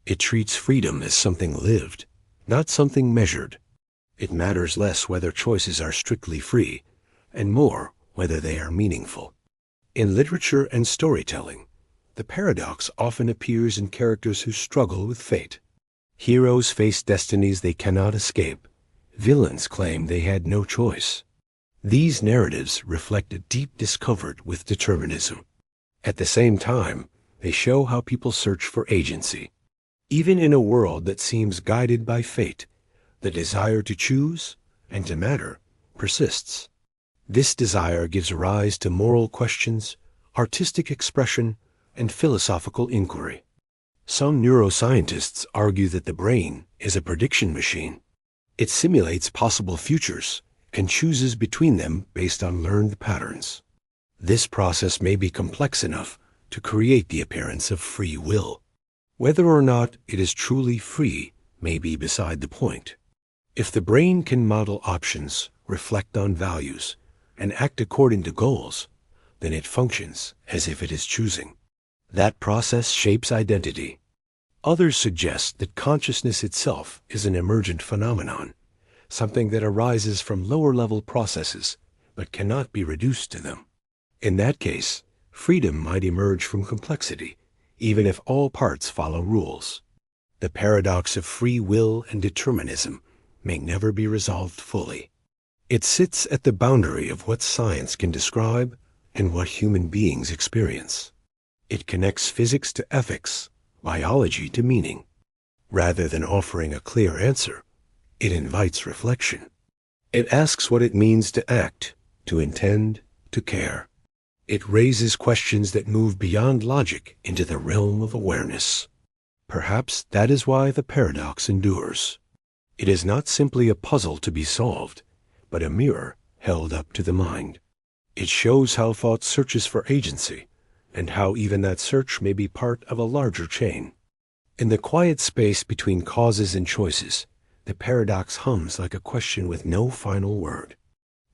It treats freedom as something lived, not something measured. It matters less whether choices are strictly free, and more whether they are meaningful. In literature and storytelling, the paradox often appears in characters who struggle with fate. Heroes face destinies they cannot escape. Villains claim they had no choice. These narratives reflect a deep discomfort with determinism. At the same time, they show how people search for agency. Even in a world that seems guided by fate, the desire to choose and to matter persists. This desire gives rise to moral questions, artistic expression, and philosophical inquiry. Some neuroscientists argue that the brain is a prediction machine. It simulates possible futures and chooses between them based on learned patterns. This process may be complex enough to create the appearance of free will. Whether or not it is truly free may be beside the point. If the brain can model options, reflect on values, and act according to goals, then it functions as if it is choosing. That process shapes identity. Others suggest that consciousness itself is an emergent phenomenon, something that arises from lower-level processes but cannot be reduced to them. In that case, freedom might emerge from complexity, even if all parts follow rules. The paradox of free will and determinism may never be resolved fully. It sits at the boundary of what science can describe and what human beings experience. It connects physics to ethics, biology to meaning. Rather than offering a clear answer, it invites reflection. It asks what it means to act, to intend, to care. It raises questions that move beyond logic into the realm of awareness. Perhaps that is why the paradox endures. It is not simply a puzzle to be solved, but a mirror held up to the mind. It shows how thought searches for agency, and how even that search may be part of a larger chain. In the quiet space between causes and choices, the paradox hums like a question with no final word.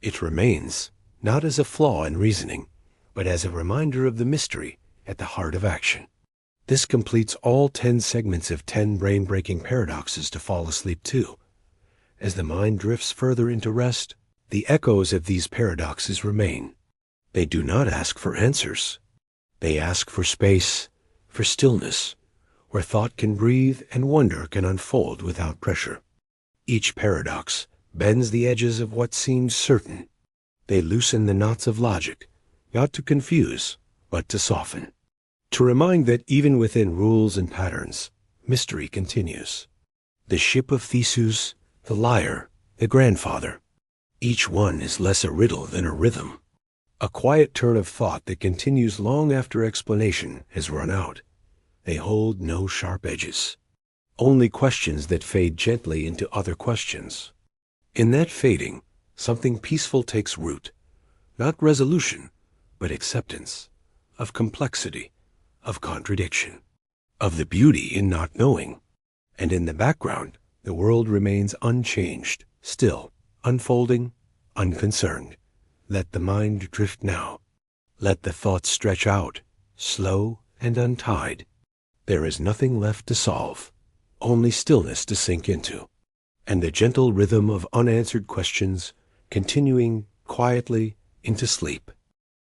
It remains, not as a flaw in reasoning, but as a reminder of the mystery at the heart of action. This completes all 10 segments of 10 brain-breaking paradoxes to fall asleep to. As the mind drifts further into rest, the echoes of these paradoxes remain. They do not ask for answers. They ask for space, for stillness, where thought can breathe and wonder can unfold without pressure. Each paradox bends the edges of what seems certain. They loosen the knots of logic, not to confuse, but to soften. To remind that even within rules and patterns, mystery continues. The ship of Theseus, the lyre, the grandfather. Each one is less a riddle than a rhythm. A quiet turn of thought that continues long after explanation has run out. They hold no sharp edges. Only questions that fade gently into other questions. In that fading, something peaceful takes root. Not resolution, but acceptance. Of complexity, of contradiction. Of the beauty in not knowing. And in the background, the world remains unchanged, still, unfolding, unconcerned. Let the mind drift now. Let the thoughts stretch out, slow and untied. There is nothing left to solve, only stillness to sink into, and the gentle rhythm of unanswered questions continuing quietly into sleep.